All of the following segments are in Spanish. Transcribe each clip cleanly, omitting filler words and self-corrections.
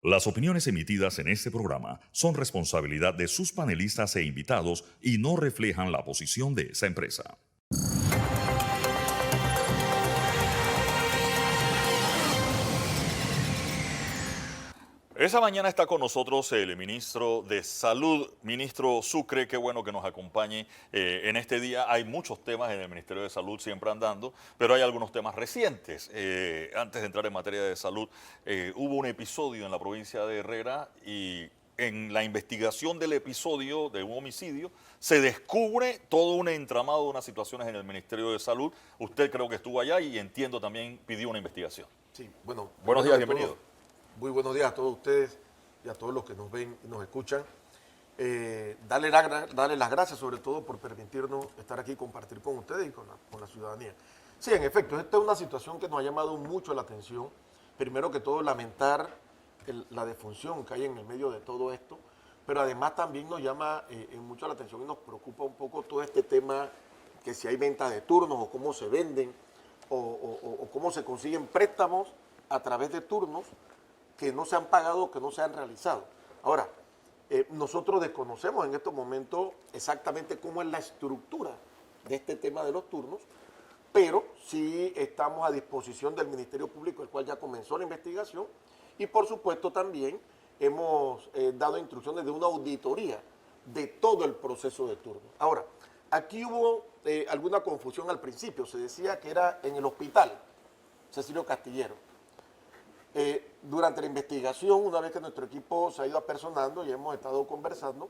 Las opiniones emitidas en este programa son responsabilidad de sus panelistas e invitados y no reflejan la posición de esa empresa. Esa mañana está con nosotros el ministro de Salud, ministro Sucre. Qué bueno que nos acompañe en este día. Hay muchos temas en el Ministerio de Salud siempre andando, pero hay algunos temas recientes. Antes de entrar en materia de salud, hubo un episodio en la provincia de Herrera y en la investigación del episodio de un homicidio se descubre todo un entramado de unas situaciones en el Ministerio de Salud. Usted creo que estuvo allá y entiendo también pidió una investigación. Sí, bueno. Buenos días, bienvenido. Muy buenos días a todos ustedes y a todos los que nos ven y nos escuchan. Darle las gracias sobre todo por permitirnos estar aquí y compartir con ustedes y con la ciudadanía. Sí, en efecto, esta es una situación que nos ha llamado mucho la atención. Primero que todo, lamentar la defunción que hay en el medio de todo esto, pero además también nos llama mucho la atención y nos preocupa un poco todo este tema, que si hay venta de turnos o cómo se venden o cómo se consiguen préstamos a través de turnos que no se han pagado, que no se han realizado. Ahora, nosotros desconocemos en estos momentos exactamente cómo es la estructura de este tema de los turnos, pero sí estamos a disposición del Ministerio Público, el cual ya comenzó la investigación, y por supuesto también hemos dado instrucciones de una auditoría de todo el proceso de turno. Ahora, aquí hubo alguna confusión al principio, se decía que era en el hospital Cecilio Castillero. Durante la investigación, una vez que nuestro equipo se ha ido apersonando y hemos estado conversando,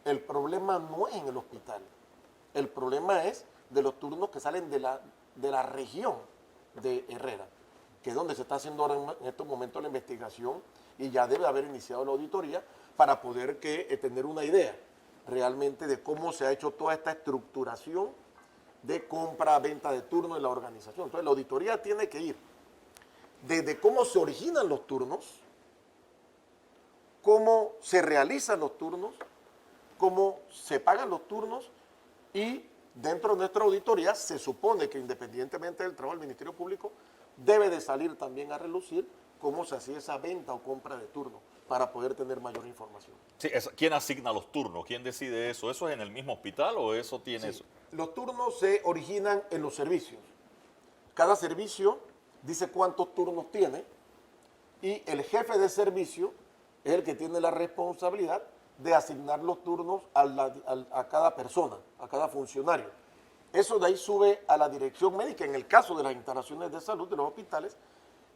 el problema no es en el hospital, el problema es de los turnos que salen de la región de Herrera, que es donde se está haciendo ahora en estos momentos la investigación y ya debe haber iniciado la auditoría para poder tener una idea realmente de cómo se ha hecho toda esta estructuración de compra, venta de turnos en la organización. Entonces la auditoría tiene que ir desde cómo se originan los turnos, cómo se realizan los turnos, cómo se pagan los turnos, y dentro de nuestra auditoría se supone que independientemente del trabajo del Ministerio Público debe de salir también a relucir cómo se hacía esa venta o compra de turnos para poder tener mayor información. Sí, ¿quién asigna los turnos? ¿Quién decide eso? ¿Eso es en el mismo hospital o eso tiene eso? Los turnos se originan en los servicios. Cada servicio dice cuántos turnos tiene y el jefe de servicio es el que tiene la responsabilidad de asignar los turnos a cada persona, a cada funcionario. Eso de ahí sube a la dirección médica en el caso de las instalaciones de salud de los hospitales,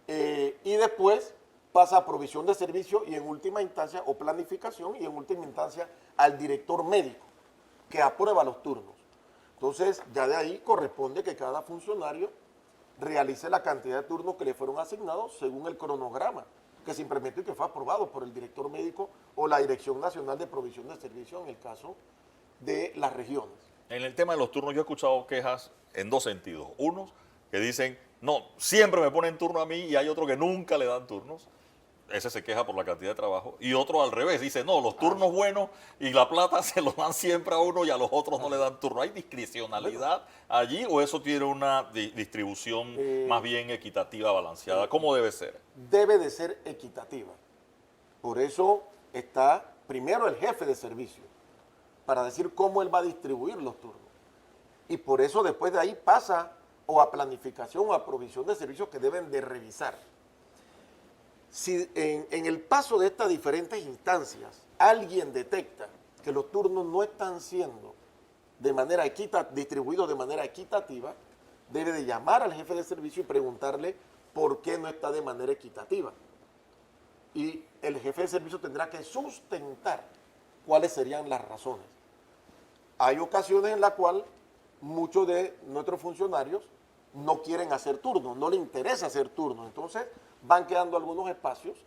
y después pasa a provisión de servicio y en última instancia, o planificación, y en última instancia al director médico que aprueba los turnos. Entonces ya de ahí corresponde que cada funcionario realice la cantidad de turnos que le fueron asignados según el cronograma que se implementó y que fue aprobado por el director médico o la Dirección Nacional de Provisión de Servicios en el caso de las regiones. En el tema de los turnos yo he escuchado quejas en dos sentidos. Unos que dicen, no, siempre me ponen turno a mí, y hay otro que nunca le dan turnos. Ese se queja por la cantidad de trabajo. Y otro al revés, dice, no, los turnos buenos y la plata se los dan siempre a uno y a los otros no le dan turno. ¿Hay discrecionalidad allí o eso tiene una distribución más bien equitativa, balanceada? ¿Cómo debe ser? Debe de ser equitativa. Por eso está primero el jefe de servicio, para decir cómo él va a distribuir los turnos. Y por eso después de ahí pasa o a planificación o a provisión de servicios que deben de revisar. Si en el paso de estas diferentes instancias alguien detecta que los turnos no están siendo distribuidos de manera equitativa, debe de llamar al jefe de servicio y preguntarle por qué no está de manera equitativa. Y el jefe de servicio tendrá que sustentar cuáles serían las razones. Hay ocasiones en las cuales muchos de nuestros funcionarios no quieren hacer turnos, no les interesa hacer turnos, entonces van quedando algunos espacios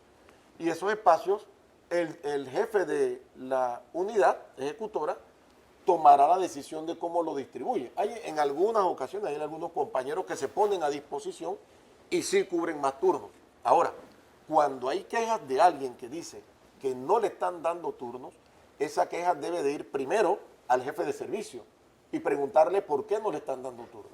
y esos espacios el jefe de la unidad ejecutora tomará la decisión de cómo lo distribuye. En algunas ocasiones hay algunos compañeros que se ponen a disposición y sí cubren más turnos. Ahora, cuando hay quejas de alguien que dice que no le están dando turnos, esa queja debe de ir primero al jefe de servicio y preguntarle por qué no le están dando turnos.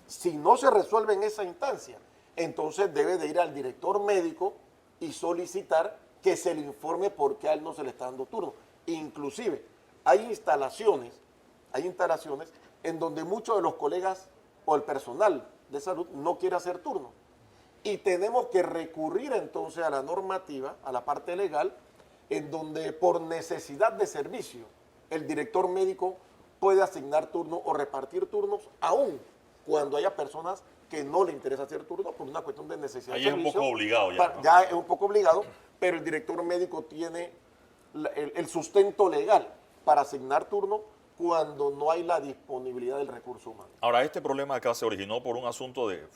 Si no se resuelve en esa instancia, entonces debe de ir al director médico y solicitar que se le informe por qué a él no se le está dando turno. Inclusive, hay instalaciones en donde muchos de los colegas o el personal de salud no quiere hacer turno. Y tenemos que recurrir entonces a la normativa, a la parte legal, en donde por necesidad de servicio el director médico puede asignar turnos o repartir turnos, aún cuando haya personas que no le interesa hacer turno por una cuestión de necesidad Ahí de es un servicio. poco obligado ya, ¿no? Ya es un poco obligado, pero el director médico tiene el sustento legal para asignar turno cuando no hay la disponibilidad del recurso humano. Ahora, este problema acá se originó por un asunto de,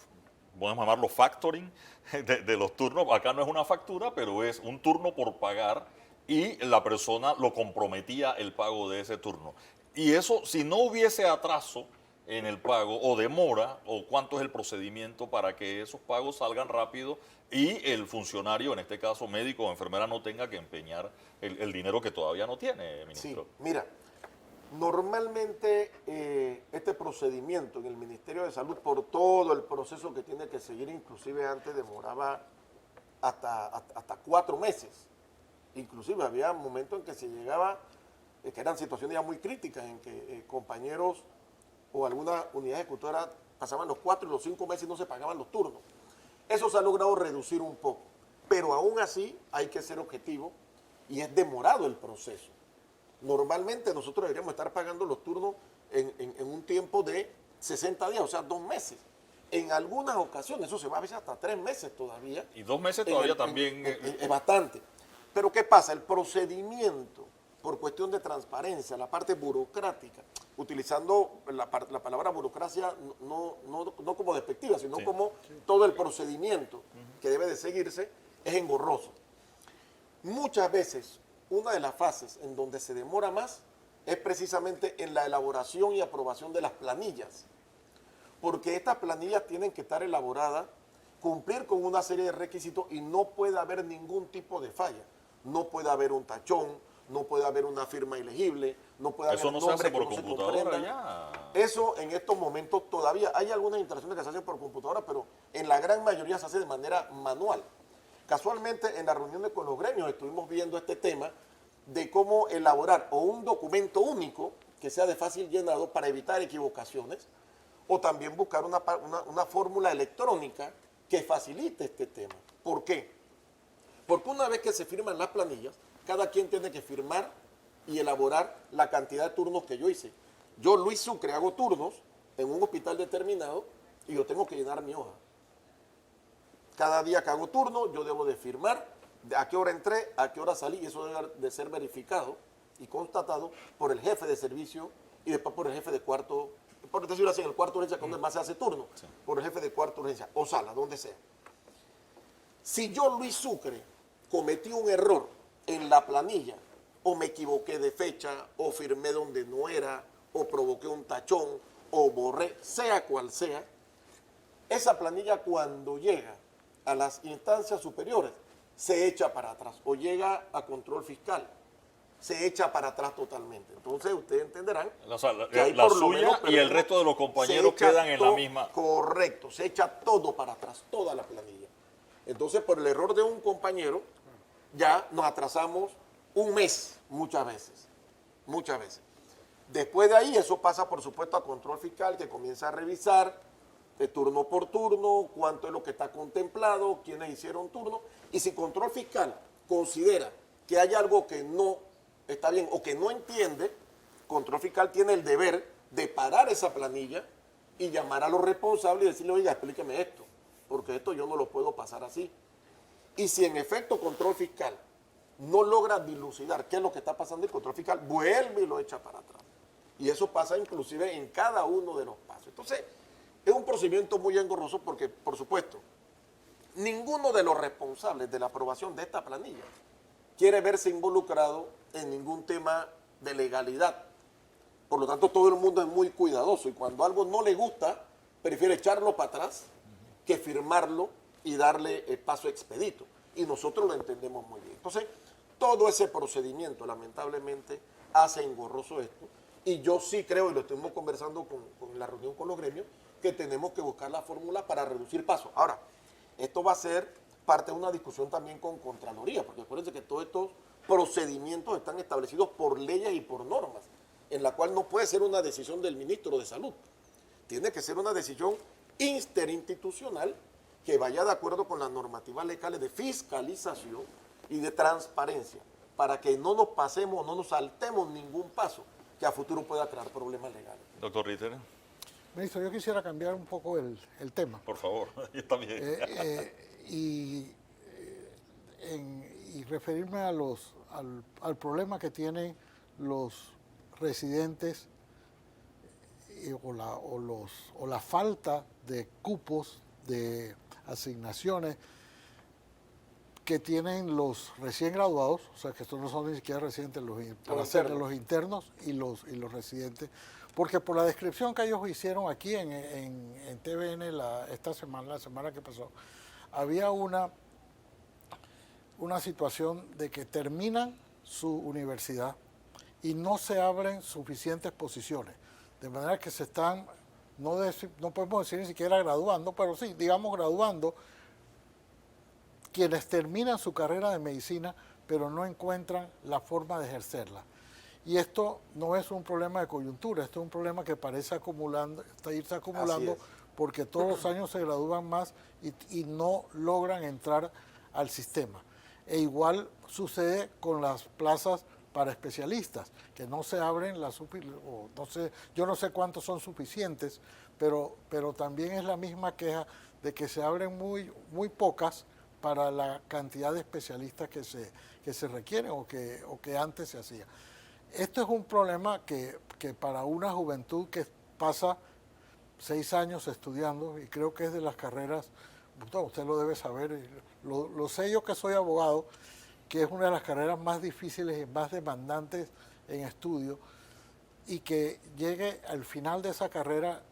podemos llamarlo factoring, de los turnos. Acá no es una factura, pero es un turno por pagar y la persona lo comprometía el pago de ese turno. Y eso, si no hubiese atraso en el pago o demora, o cuánto es el procedimiento para que esos pagos salgan rápido y el funcionario, en este caso médico o enfermera, no tenga que empeñar el dinero que todavía no tiene, ministro. Sí, mira, normalmente este procedimiento en el Ministerio de Salud, por todo el proceso que tiene que seguir, inclusive antes demoraba hasta 4 meses. Inclusive había momentos en que se llegaba, que eran situaciones ya muy críticas, en que compañeros o alguna unidad ejecutora pasaban los 4 y los 5 meses y no se pagaban los turnos. Eso se ha logrado reducir un poco, pero aún así hay que ser objetivo y es demorado el proceso. Normalmente nosotros deberíamos estar pagando los turnos en un tiempo de 60 días, o sea, 2 meses. En algunas ocasiones, eso se va a veces hasta 3 meses todavía. Y 2 meses todavía también... Es bastante. Pero ¿qué pasa? El procedimiento, por cuestión de transparencia, la parte burocrática, utilizando la palabra burocracia no como despectiva, sino Sí. como todo el procedimiento que debe de seguirse, es engorroso. Muchas veces, una de las fases en donde se demora más es precisamente en la elaboración y aprobación de las planillas. Porque estas planillas tienen que estar elaboradas, cumplir con una serie de requisitos y no puede haber ningún tipo de falla. No puede haber un tachón, no puede haber una firma ilegible, no puede haber Eso no se hace nombres que por no se computadora comprendan. ya. Eso en estos momentos todavía hay algunas instalaciones que se hacen por computadora, pero en la gran mayoría se hace de manera manual. Casualmente en la reunión con los gremios estuvimos viendo este tema de cómo elaborar o un documento único que sea de fácil llenado para evitar equivocaciones, o también buscar una fórmula electrónica que facilite este tema. ¿Por qué? Porque una vez que se firman las planillas, cada quien tiene que firmar y elaborar la cantidad de turnos que yo hice. Yo, Luis Sucre, hago turnos en un hospital determinado y yo tengo que llenar mi hoja. Cada día que hago turno, yo debo de firmar a qué hora entré, a qué hora salí, y eso debe de ser verificado y constatado por el jefe de servicio y después por el jefe de cuarto, por decirlo así, en el cuarto de urgencia, donde más se hace turno, sí, por el jefe de cuarto de urgencia o sala, donde sea. Si yo, Luis Sucre, cometí un error en la planilla, o me equivoqué de fecha, o firmé donde no era, o provoqué un tachón, o borré, sea cual sea, esa planilla cuando llega a las instancias superiores se echa para atrás, o llega a control fiscal, se echa para atrás totalmente. Entonces ustedes entenderán que ahí la por lo suya menos y el resto de los compañeros quedan en la misma. Correcto, se echa todo para atrás, toda la planilla. Entonces, por el error de un compañero, ya nos atrasamos un mes muchas veces, muchas veces. Después de ahí, eso pasa, por supuesto, a control fiscal, que comienza a revisar de turno por turno, cuánto es lo que está contemplado, quiénes hicieron turno, y si control fiscal considera que hay algo que no está bien o que no entiende, control fiscal tiene el deber de parar esa planilla y llamar a los responsables y decirle, oiga, explíqueme esto, porque esto yo no lo puedo pasar así. Y si en efecto control fiscal no logra dilucidar qué es lo que está pasando, el control fiscal vuelve y lo echa para atrás. Y eso pasa inclusive en cada uno de los pasos. Entonces, es un procedimiento muy engorroso porque, por supuesto, ninguno de los responsables de la aprobación de esta planilla quiere verse involucrado en ningún tema de legalidad. Por lo tanto, todo el mundo es muy cuidadoso y cuando algo no le gusta, prefiere echarlo para atrás que firmarlo y darle el paso expedito. Y nosotros lo entendemos muy bien. Entonces, todo ese procedimiento, lamentablemente, hace engorroso esto. Y yo sí creo, y lo estuvimos conversando con la reunión con los gremios, que tenemos que buscar la fórmula para reducir pasos. Ahora, esto va a ser parte de una discusión también con Contraloría, porque acuérdense que todos estos procedimientos están establecidos por leyes y por normas, en la cual no puede ser una decisión del ministro de Salud. Tiene que ser una decisión interinstitucional que vaya de acuerdo con las normativas legales de fiscalización y de transparencia, para que no nos pasemos, no nos saltemos ningún paso que a futuro pueda crear problemas legales. Doctor Ritter, Ministro, yo quisiera cambiar un poco el tema por favor, yo también. y referirme a al problema que tienen los residentes o la falta de cupos, de asignaciones que tienen los recién graduados, o sea que estos no son ni siquiera residentes, para ser los internos y los residentes, porque por la descripción que ellos hicieron aquí en TVN la semana que pasó, había una situación de que terminan su universidad y no se abren suficientes posiciones, de manera que se están, no podemos decir ni siquiera graduando, pero sí, digamos graduando, quienes terminan su carrera de medicina, pero no encuentran la forma de ejercerla. Y esto no es un problema de coyuntura, esto es un problema que parece irse acumulando porque todos los años se gradúan más y no logran entrar al sistema. E igual sucede con las plazas para especialistas, que no se abren yo no sé cuántos son suficientes, pero también es la misma queja de que se abren muy pocas para la cantidad de especialistas que se requieren o que antes se hacía. Esto es un problema que para una juventud que pasa 6 años estudiando, y creo que es de las carreras, usted lo debe saber, lo sé yo que soy abogado, que es una de las carreras más difíciles y más demandantes en estudio, y que llegue al final de esa carrera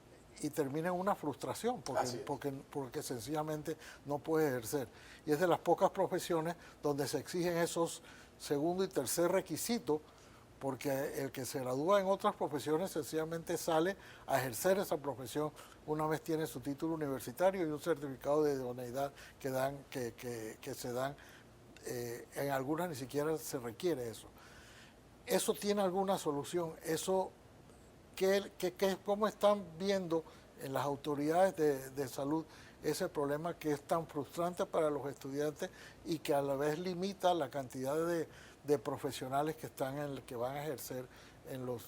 y termine en una frustración, porque sencillamente no puede ejercer. Y es de las pocas profesiones donde se exigen esos segundo y tercer requisitos, porque el que se gradúa en otras profesiones sencillamente sale a ejercer esa profesión una vez tiene su título universitario y un certificado de idoneidad que se dan, en algunas ni siquiera se requiere eso. ¿Eso tiene alguna solución? ¿Eso cómo están viendo en las autoridades de salud ese problema que es tan frustrante para los estudiantes y que a la vez limita la cantidad de profesionales que van a ejercer en los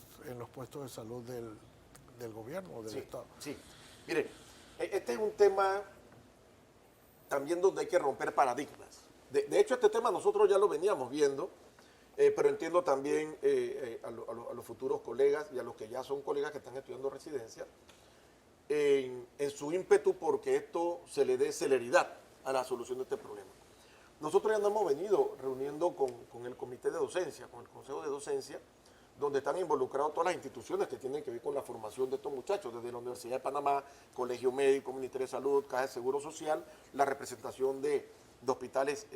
puestos de salud del gobierno o del Estado? Sí, mire, este es un tema también donde hay que romper paradigmas. De hecho, este tema nosotros ya lo veníamos viendo, pero entiendo también a los futuros colegas y a los que ya son colegas que están estudiando residencia, en su ímpetu porque esto se le dé celeridad a la solución de este problema. Nosotros ya nos hemos venido reuniendo con el comité de docencia, con el consejo de docencia, donde están involucradas todas las instituciones que tienen que ver con la formación de estos muchachos, desde la Universidad de Panamá, Colegio Médico, Ministerio de Salud, Caja de Seguro Social, la representación de hospitales,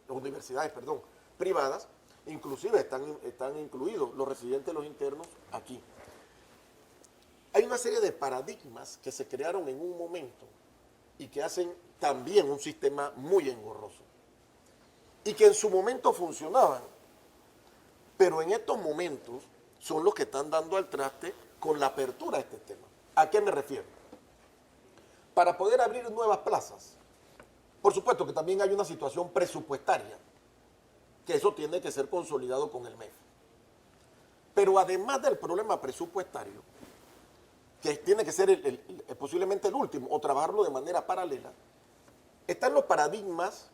universidades, privadas, inclusive están incluidos los residentes, los internos aquí. Hay una serie de paradigmas que se crearon en un momento y que hacen también un sistema muy engorroso y que en su momento funcionaban, pero en estos momentos son los que están dando al traste con la apertura de este tema. ¿A qué me refiero? Para poder abrir nuevas plazas, por supuesto que también hay una situación presupuestaria, que eso tiene que ser consolidado con el MEF. Pero además del problema presupuestario, que tiene que ser posiblemente el último, o trabajarlo de manera paralela, están los paradigmas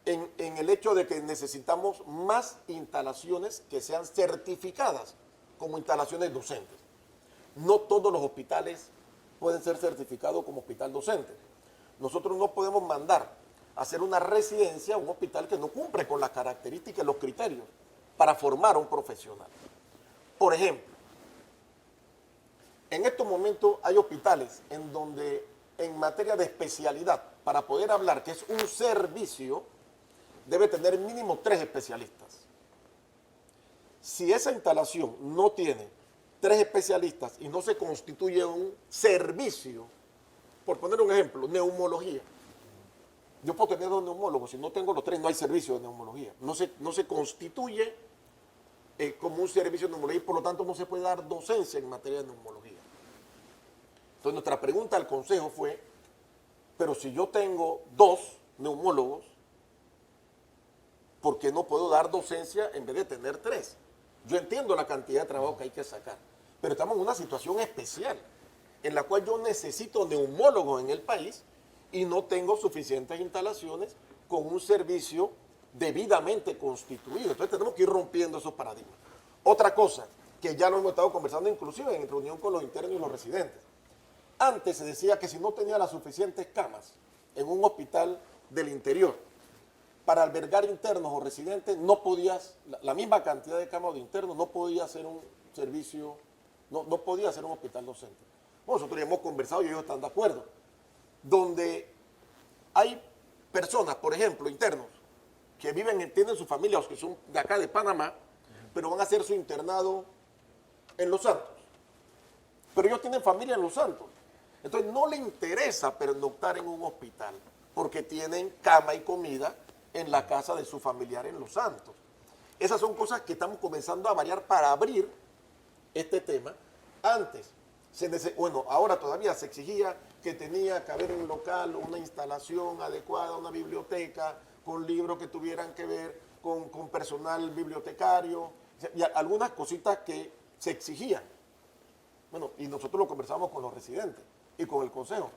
en el hecho de que necesitamos más instalaciones que sean certificadas como instalaciones docentes. No todos los hospitales pueden ser certificados como hospital docente. Nosotros no podemos mandar a hacer una residencia a un hospital que no cumple con las características y los criterios para formar a un profesional. Por ejemplo, en estos momentos hay hospitales en donde en materia de especialidad, para poder hablar que es un servicio, debe tener mínimo 3 especialistas. Si esa instalación no tiene 3 especialistas y no se constituye un servicio, por poner un ejemplo, neumología, Yo puedo tener 2 neumólogos, si no tengo los 3 no hay servicio de neumología. No se constituye como un servicio de neumología y por lo tanto no se puede dar docencia en materia de neumología. Entonces nuestra pregunta al Consejo fue, pero si yo tengo 2 neumólogos, ¿por qué no puedo dar docencia en vez de tener 3? Yo entiendo la cantidad de trabajo que hay que sacar, pero estamos en una situación especial en la cual yo necesito neumólogos en el país y no tengo suficientes instalaciones con un servicio debidamente constituido. Entonces tenemos que ir rompiendo esos paradigmas. Otra cosa, que ya lo hemos estado conversando inclusive en reunión con los internos y los residentes. Antes se decía que si no tenía las suficientes camas en un hospital del interior para albergar internos o residentes, no podías, la misma cantidad de camas de internos, no podía hacer un servicio, no podía hacer un hospital docente. Bueno, nosotros ya hemos conversado y ellos están de acuerdo. Donde hay personas, por ejemplo, internos, que tienen sus familias, que son de acá de Panamá, pero van a hacer su internado en Los Santos. Pero ellos tienen familia en Los Santos. Entonces no le interesa pernoctar en un hospital, porque tienen cama y comida en la casa de su familiar en Los Santos. Esas son cosas que estamos comenzando a variar para abrir este tema. Antes, ahora todavía se exigía que tenía que haber en un local una instalación adecuada, una biblioteca, con libros que tuvieran que ver con personal bibliotecario, y algunas cositas que se exigían. Bueno, y nosotros lo conversamos con los residentes y con el Consejo.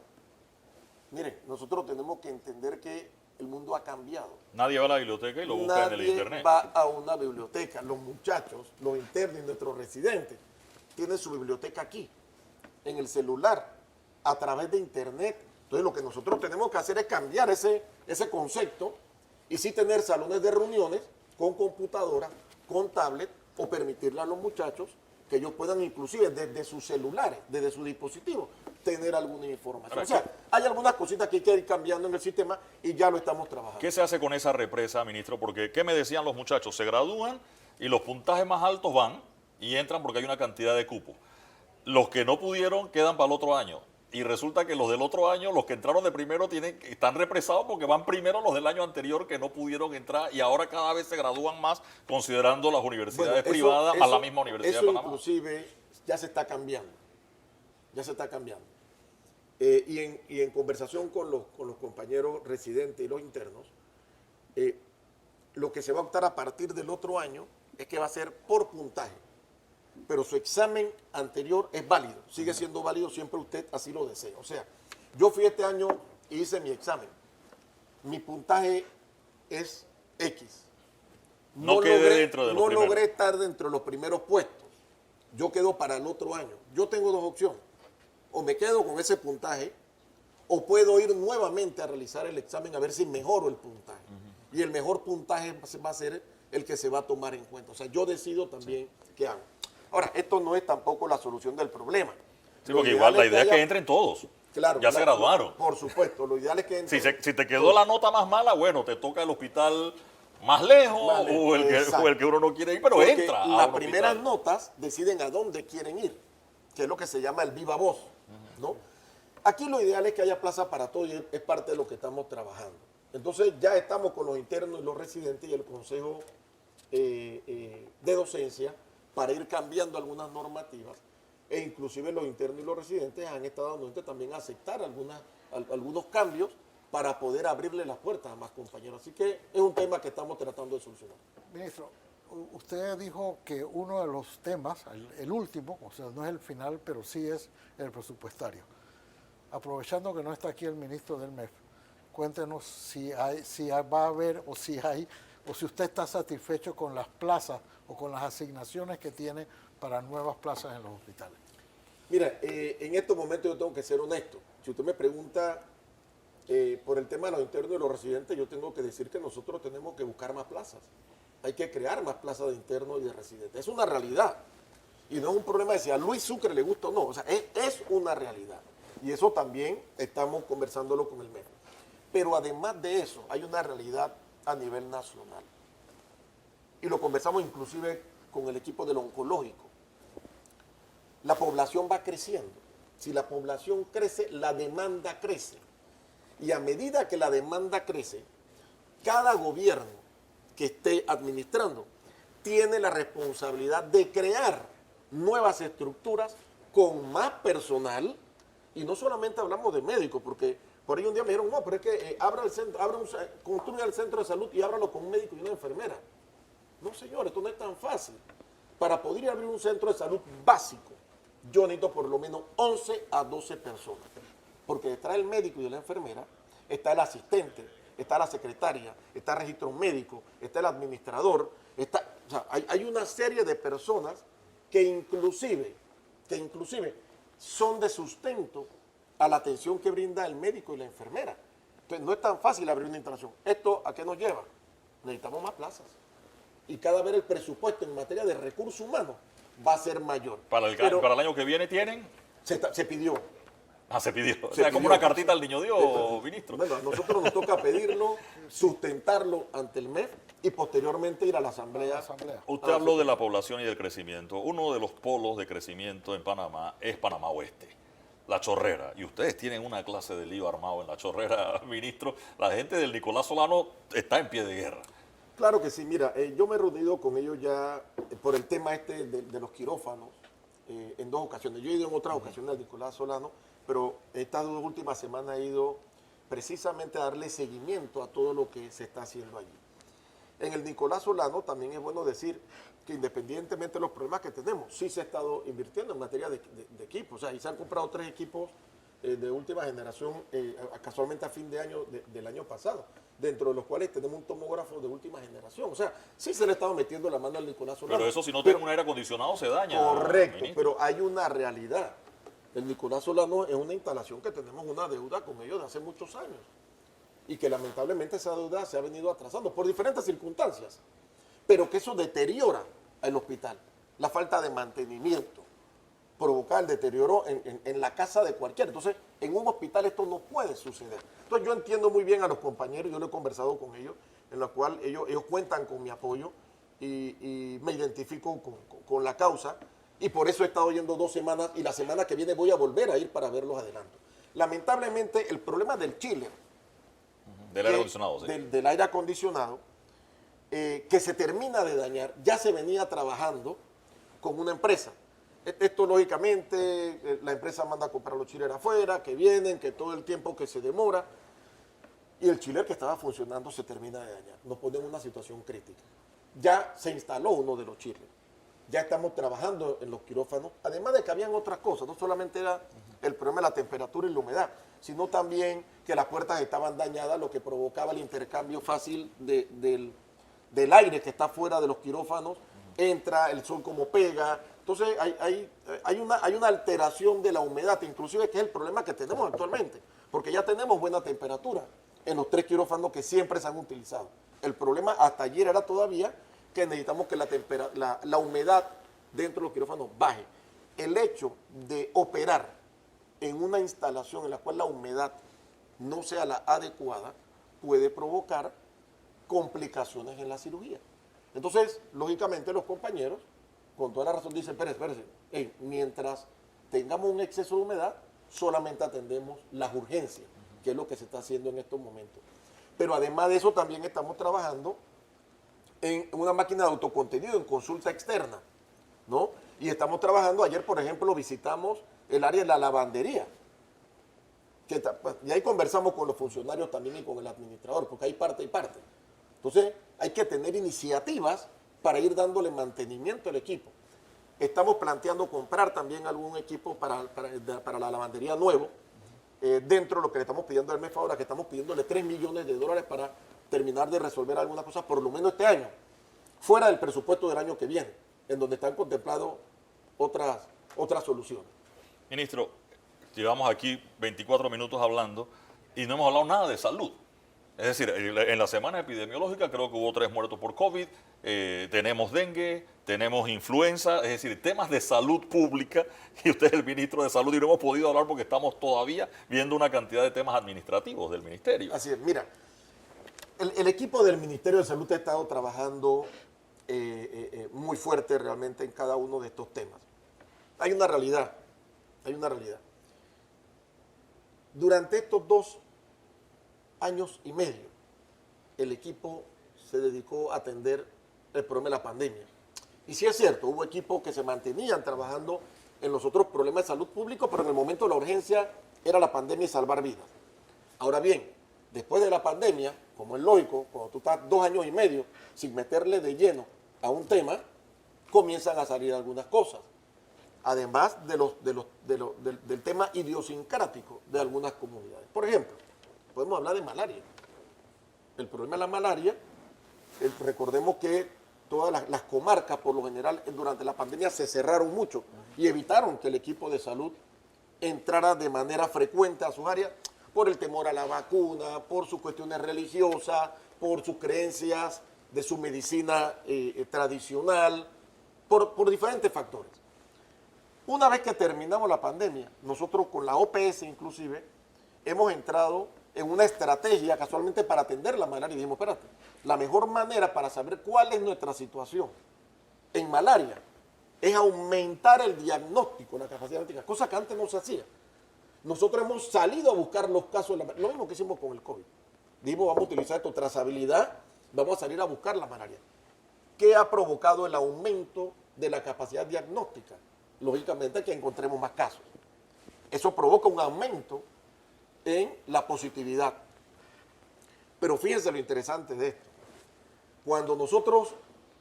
Miren, nosotros tenemos que entender que el mundo ha cambiado. Nadie va a la biblioteca y lo busca en el internet. Nadie va a una biblioteca. Los muchachos, los internos y nuestros residentes tienen su biblioteca aquí, en el celular, a través de internet. Entonces lo que nosotros tenemos que hacer es cambiar ese concepto y sí tener salones de reuniones con computadoras, con tablet, o permitirle a los muchachos que ellos puedan inclusive desde sus celulares, desde sus dispositivos, tener alguna información. O sea, hay algunas cositas que hay que ir cambiando en el sistema y ya lo estamos trabajando. ¿Qué se hace con esa represa, ministro? Porque, ¿qué me decían los muchachos? Se gradúan y los puntajes más altos van y entran porque hay una cantidad de cupos. Los que no pudieron quedan para el otro año. Y resulta que los del otro año, los que entraron de primero, están represados porque van primero los del año anterior que no pudieron entrar y ahora cada vez se gradúan más considerando las universidades privadas más la misma Universidad de Panamá. Eso inclusive ya se está cambiando. Ya se está cambiando. Y en conversación con los compañeros residentes y los internos, lo que se va a optar a partir del otro año es que va a ser por puntaje. Pero su examen anterior es válido, sigue siendo válido siempre usted así lo desee. O sea, yo fui este año y hice mi examen. Mi puntaje es X. No quedé dentro de los primeros. No logré estar dentro de los primeros puestos. Yo quedo para el otro año. Yo tengo 2 opciones. O me quedo con ese puntaje, o puedo ir nuevamente a realizar el examen a ver si mejoro el puntaje. Y el mejor puntaje va a ser el que se va a tomar en cuenta. O sea, yo decido también qué hago. Ahora, esto no es tampoco la solución del problema. Sí, porque igual la idea es que entren todos. Claro, ya se graduaron. Por supuesto, lo ideal es que entren. Si te quedó la nota más mala, bueno, te toca el hospital más lejos o el que uno no quiere ir, pero porque entra. Las primeras notas deciden a dónde quieren ir, que es lo que se llama el viva voz, ¿no? Aquí lo ideal es que haya plaza para todos y es parte de lo que estamos trabajando. Entonces ya estamos con los internos y los residentes y el Consejo de Docencia para ir cambiando algunas normativas, e inclusive los internos y los residentes han estado anuentes también a aceptar algunos cambios para poder abrirle las puertas a más compañeros. Así que es un tema que estamos tratando de solucionar. Ministro, usted dijo que uno de los temas, el último, o sea, no es el final, pero sí es el presupuestario. Aprovechando que no está aquí el ministro del MEF, cuéntenos si va a haber o si usted está satisfecho con las plazas o con las asignaciones que tiene para nuevas plazas en los hospitales. Mira, en estos momentos yo tengo que ser honesto. Si usted me pregunta por el tema de los internos y los residentes, yo tengo que decir que nosotros tenemos que buscar más plazas. Hay que crear más plazas de internos y de residentes. Es una realidad. Y no es un problema de si a Luis Sucre le gusta o no. O sea, es una realidad. Y eso también estamos conversándolo con el MEF. Pero además de eso, hay una realidad a nivel nacional. Y lo conversamos inclusive con el equipo del oncológico. La población va creciendo. Si la población crece, la demanda crece. Y a medida que la demanda crece, cada gobierno que esté administrando tiene la responsabilidad de crear nuevas estructuras con más personal. Y no solamente hablamos de médicos, porque por ahí un día me dijeron, no, pero es que construya el centro de salud y ábralo con un médico y una enfermera. No, señor, esto no es tan fácil. Para poder abrir un centro de salud básico, yo necesito por lo menos 11 a 12 personas. Porque detrás del médico y de la enfermera está el asistente, está la secretaria, está el registro médico, está el administrador, o sea, hay una serie de personas que inclusive son de sustento a la atención que brinda el médico y la enfermera. Entonces, no es tan fácil abrir una instalación. ¿Esto a qué nos lleva? Necesitamos más plazas. Y cada vez el presupuesto en materia de recursos humanos va a ser mayor. Para el año que viene tienen... Se pidió. Se pidió. O Se sea, como pidió. una cartita al niño Dios, ministro. Bueno, a nosotros nos toca pedirlo, sustentarlo ante el MEF y posteriormente ir a la asamblea. Usted habló de la población y del crecimiento. Uno de los polos de crecimiento en Panamá es Panamá Oeste, La Chorrera. Y ustedes tienen una clase de lío armado en La Chorrera, ministro. La gente del Nicolás Solano está en pie de guerra. Claro que sí, mira, yo me he reunido con ellos ya por el tema de los quirófanos en 2 ocasiones. Yo he ido en otras ocasiones al Nicolás Solano, pero estas 2 últimas semanas he ido precisamente a darle seguimiento a todo lo que se está haciendo allí. En el Nicolás Solano también es bueno decir que independientemente de los problemas que tenemos, sí se ha estado invirtiendo en materia de equipos. O sea, y se han comprado 3 equipos de última generación casualmente a fin de año del año pasado, dentro de los cuales tenemos un tomógrafo de última generación. O sea, sí se le ha estado metiendo la mano al Nicolás Solano. Pero eso si no tiene un aire acondicionado se daña. Correcto, ministro. pero hay una realidad. El Nicolás Solano es una instalación que tenemos una deuda con ellos de hace muchos años y que lamentablemente esa deuda se ha venido atrasando por diferentes circunstancias, pero que eso deteriora el hospital. La falta de mantenimiento provoca el deterioro en la casa de cualquiera. Entonces, en un hospital esto no puede suceder. Entonces, yo entiendo muy bien a los compañeros, yo lo he conversado con ellos, en lo cual ellos cuentan con mi apoyo y me identifico con la causa. Y por eso he estado yendo 2 semanas y la semana que viene voy a volver a ir para ver los adelantos. Lamentablemente, el problema del chiller, Del aire acondicionado, sí. del aire acondicionado, que se termina de dañar, ya se venía trabajando con una empresa. Esto, lógicamente, la empresa manda a comprar los chillers afuera, que vienen, que todo el tiempo que se demora, y el chiller que estaba funcionando se termina de dañar. Nos pone en una situación crítica. Ya se instaló uno de los chillers. Ya estamos trabajando en los quirófanos, además de que habían otras cosas, no solamente era el problema de la temperatura y la humedad, sino también que las puertas estaban dañadas, lo que provocaba el intercambio fácil del aire que está fuera de los quirófanos, entra, el sol como pega, entonces hay una alteración de la humedad, inclusive que es el problema que tenemos actualmente, porque ya tenemos buena temperatura en los 3 quirófanos que siempre se han utilizado. El problema hasta ayer era todavía que necesitamos que la humedad dentro de los quirófanos baje. El hecho de operar en una instalación en la cual la humedad no sea la adecuada puede provocar complicaciones en la cirugía. Entonces, lógicamente, los compañeros, con toda la razón, dicen, espérense, mientras tengamos un exceso de humedad, solamente atendemos las urgencias, que es lo que se está haciendo en estos momentos. Pero además de eso, también estamos trabajando en una máquina de autocontenido, en consulta externa, ¿no? Y estamos trabajando, ayer por ejemplo visitamos el área de la lavandería, y ahí conversamos con los funcionarios también y con el administrador, porque hay parte y parte. Entonces hay que tener iniciativas para ir dándole mantenimiento al equipo. Estamos planteando comprar también algún equipo para la lavandería nuevo, dentro de lo que le estamos pidiendo al MEF ahora, que estamos pidiéndole $3 millones para terminar de resolver algunas cosas, por lo menos este año, fuera del presupuesto del año que viene, en donde están contempladas otras soluciones. Ministro, llevamos aquí 24 minutos hablando y no hemos hablado nada de salud. Es decir, en la semana epidemiológica creo que hubo 3 muertos por COVID, tenemos dengue, tenemos influenza, es decir, temas de salud pública, y usted es el ministro de salud y no hemos podido hablar porque estamos todavía viendo una cantidad de temas administrativos del ministerio. Así es, mira, el equipo del Ministerio de Salud ha estado trabajando muy fuerte realmente en cada uno de estos temas. Hay una realidad. Durante estos años y medio el equipo se dedicó a atender el problema de la pandemia. Y sí es cierto, hubo equipos que se mantenían trabajando en los otros problemas de salud pública, pero en el momento de la urgencia era la pandemia y salvar vidas. Ahora bien, después de la pandemia, como es lógico, cuando tú estás 2 años y medio sin meterle de lleno a un tema, comienzan a salir algunas cosas. Además del tema idiosincrático de algunas comunidades. Por ejemplo, podemos hablar de malaria. El problema de la malaria, recordemos que todas las comarcas, por lo general, durante la pandemia se cerraron mucho y evitaron que el equipo de salud entrara de manera frecuente a sus áreas por el temor a la vacuna, por sus cuestiones religiosas, por sus creencias de su medicina tradicional, por diferentes factores. Una vez que terminamos la pandemia, nosotros con la OPS inclusive, hemos entrado en una estrategia casualmente para atender la malaria y dijimos, espérate, la mejor manera para saber cuál es nuestra situación en malaria es aumentar el diagnóstico, la capacidad diagnóstica, cosa que antes no se hacía. Nosotros hemos salido a buscar los casos de la malaria, lo mismo que hicimos con el COVID. Dijimos, vamos a utilizar esto, trazabilidad, vamos a salir a buscar la malaria. ¿Qué ha provocado el aumento de la capacidad diagnóstica? Lógicamente que encontremos más casos. Eso provoca un aumento en la positividad. Pero fíjense lo interesante de esto. Cuando nosotros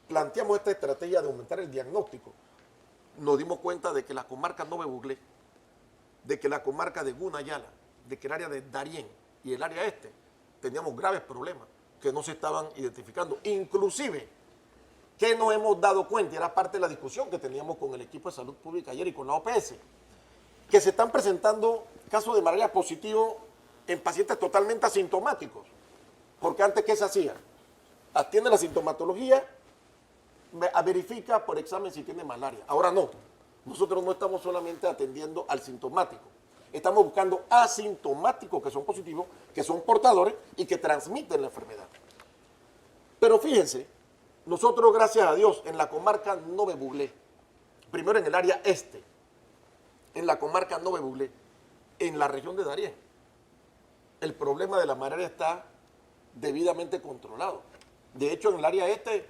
planteamos esta estrategia de aumentar el diagnóstico, nos dimos cuenta de que la comarca Nove Buglé, de que la comarca de Gunayala, de que el área de Darién y el área este, teníamos graves problemas que no se estaban identificando. Inclusive, que nos hemos dado cuenta, y era parte de la discusión que teníamos con el equipo de salud pública ayer y con la OPS, que se están presentando casos de malaria positivo en pacientes totalmente asintomáticos. Porque antes, ¿qué se hacía? Atiende la sintomatología, verifica por examen si tiene malaria. Ahora no. Nosotros no estamos solamente atendiendo al sintomático. Estamos buscando asintomáticos que son positivos, que son portadores y que transmiten la enfermedad. Pero fíjense, nosotros, gracias a Dios, en la comarca Nove Buglé, primero en el área este, en la comarca Nove Buglé, en la región de Darién, el problema de la malaria está debidamente controlado. De hecho, en el área este,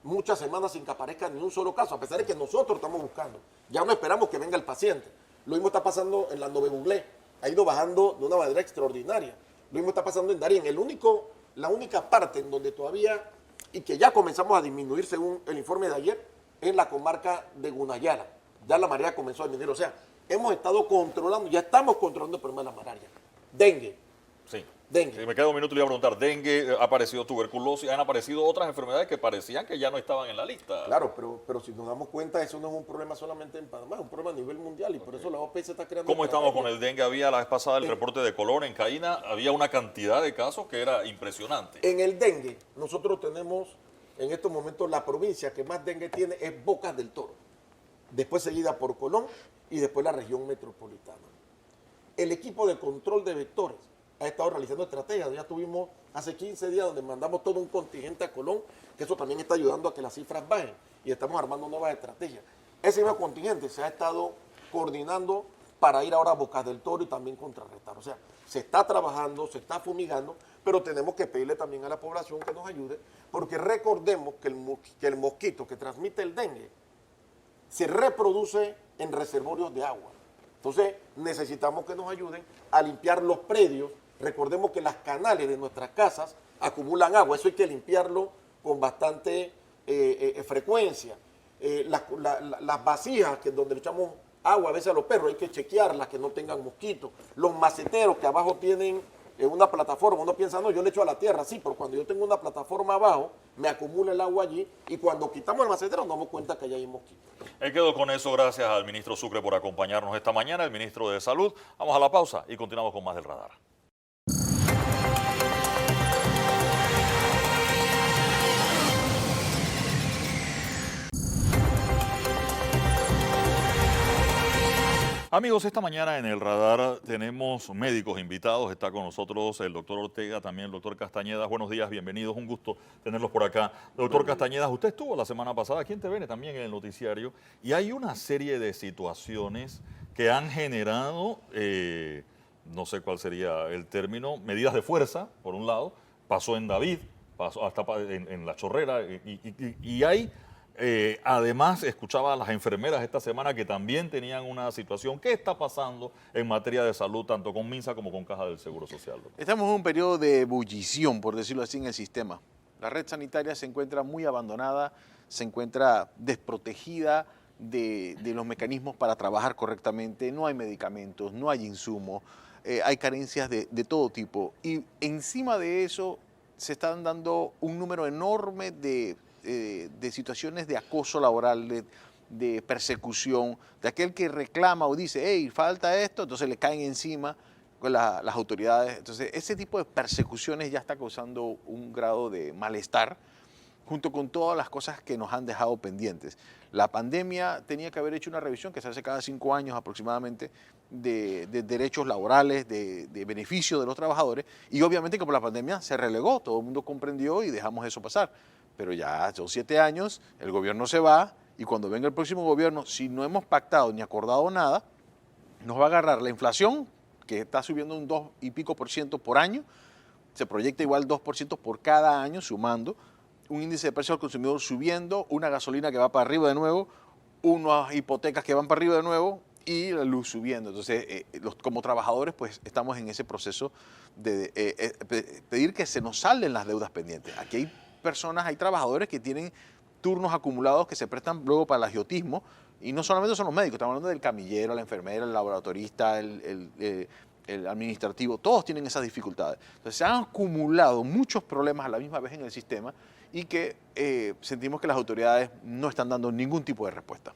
muchas semanas sin que aparezca ni un solo caso, a pesar de que nosotros estamos buscando. Ya no esperamos que venga el paciente. Lo mismo está pasando en la Nove Buglé, ha ido bajando de una manera extraordinaria. Lo mismo está pasando en Darién. La única parte en donde todavía, y que ya comenzamos a disminuir según el informe de ayer, es la comarca de Gunayala. Ya la malaria comenzó a disminuir. O sea, hemos estado controlando, ya estamos controlando el problema de la malaria. Dengue. Sí. Dengue. Si me queda un minuto, le iba a preguntar, dengue, ha aparecido tuberculosis, han aparecido otras enfermedades que parecían que ya no estaban en la lista. Claro, pero si nos damos cuenta, eso no es un problema solamente en Panamá, es un problema a nivel mundial y por eso la OPS está creando... ¿Cómo estamos con el dengue? Había la vez pasada el reporte de Colón en Caína, había una cantidad de casos que era impresionante. En el dengue, nosotros tenemos en estos momentos la provincia que más dengue tiene es Bocas del Toro, después seguida por Colón y después la región metropolitana. El equipo de control de vectores ha estado realizando estrategias. Ya tuvimos hace 15 días donde mandamos todo un contingente a Colón, que eso también está ayudando a que las cifras bajen y estamos armando nuevas estrategias. Ese mismo contingente se ha estado coordinando para ir ahora a Bocas del Toro y también contrarrestar. O sea, se está trabajando, se está fumigando, pero tenemos que pedirle también a la población que nos ayude, porque recordemos que el mosquito que transmite el dengue se reproduce en reservorios de agua. Entonces, necesitamos que nos ayuden a limpiar los predios. Recordemos que las canales de nuestras casas acumulan agua, eso hay que limpiarlo con bastante frecuencia. Las vasijas donde le echamos agua a veces a los perros, hay que chequearlas que no tengan mosquitos. Los maceteros que abajo tienen una plataforma, uno piensa, no, yo le echo a la tierra, sí, pero cuando yo tengo una plataforma abajo, me acumula el agua allí y cuando quitamos el macetero nos damos cuenta que allá hay mosquitos. Quedo con eso, gracias al ministro Sucre por acompañarnos esta mañana, el ministro de Salud. Vamos a la pausa y continuamos con más del radar. Amigos, esta mañana en el radar tenemos médicos invitados. Está con nosotros el doctor Ortega, también el doctor Castañedas. Buenos días, bienvenidos. Un gusto tenerlos por acá. Doctor Castañedas, usted estuvo la semana pasada aquí en TVN, también en el noticiario, y hay una serie de situaciones que han generado no sé cuál sería el término, medidas de fuerza, por un lado, pasó en David, pasó hasta en La Chorrera, y hay, además, escuchaba a las enfermeras esta semana que también tenían una situación. ¿Qué está pasando en materia de salud, tanto con MINSA como con Caja del Seguro Social, doctor? Estamos en un periodo de ebullición, por decirlo así, en el sistema. La red sanitaria se encuentra muy abandonada, se encuentra desprotegida de los mecanismos para trabajar correctamente. No hay medicamentos, no hay insumos, hay carencias de todo tipo. Y encima de eso se están dando un número enorme de situaciones de acoso laboral, de persecución, de aquel que reclama o dice, hey, falta esto, entonces le caen encima con las autoridades. Entonces, ese tipo de persecuciones ya está causando un grado de malestar, junto con todas las cosas que nos han dejado pendientes. La pandemia tenía que haber hecho una revisión que se hace cada 5 años aproximadamente de derechos laborales, de beneficios de los trabajadores, y obviamente que por la pandemia se relegó, todo el mundo comprendió y dejamos eso pasar. Pero ya son 7 años, el gobierno se va, y cuando venga el próximo gobierno, si no hemos pactado ni acordado nada, nos va a agarrar la inflación, que está subiendo un 2 y pico % por año, se proyecta igual 2% por cada año, sumando, un índice de precio al consumidor subiendo, una gasolina que va para arriba de nuevo, unas hipotecas que van para arriba de nuevo y la luz subiendo. Entonces, como trabajadores, pues estamos en ese proceso de pedir que se nos salden las deudas pendientes. Aquí hay personas, hay trabajadores que tienen turnos acumulados que se prestan luego para el agiotismo, y no solamente son los médicos, estamos hablando del camillero, la enfermera, el laboratorista, el administrativo, todos tienen esas dificultades. Entonces se han acumulado muchos problemas a la misma vez en el sistema y que sentimos que las autoridades no están dando ningún tipo de respuesta.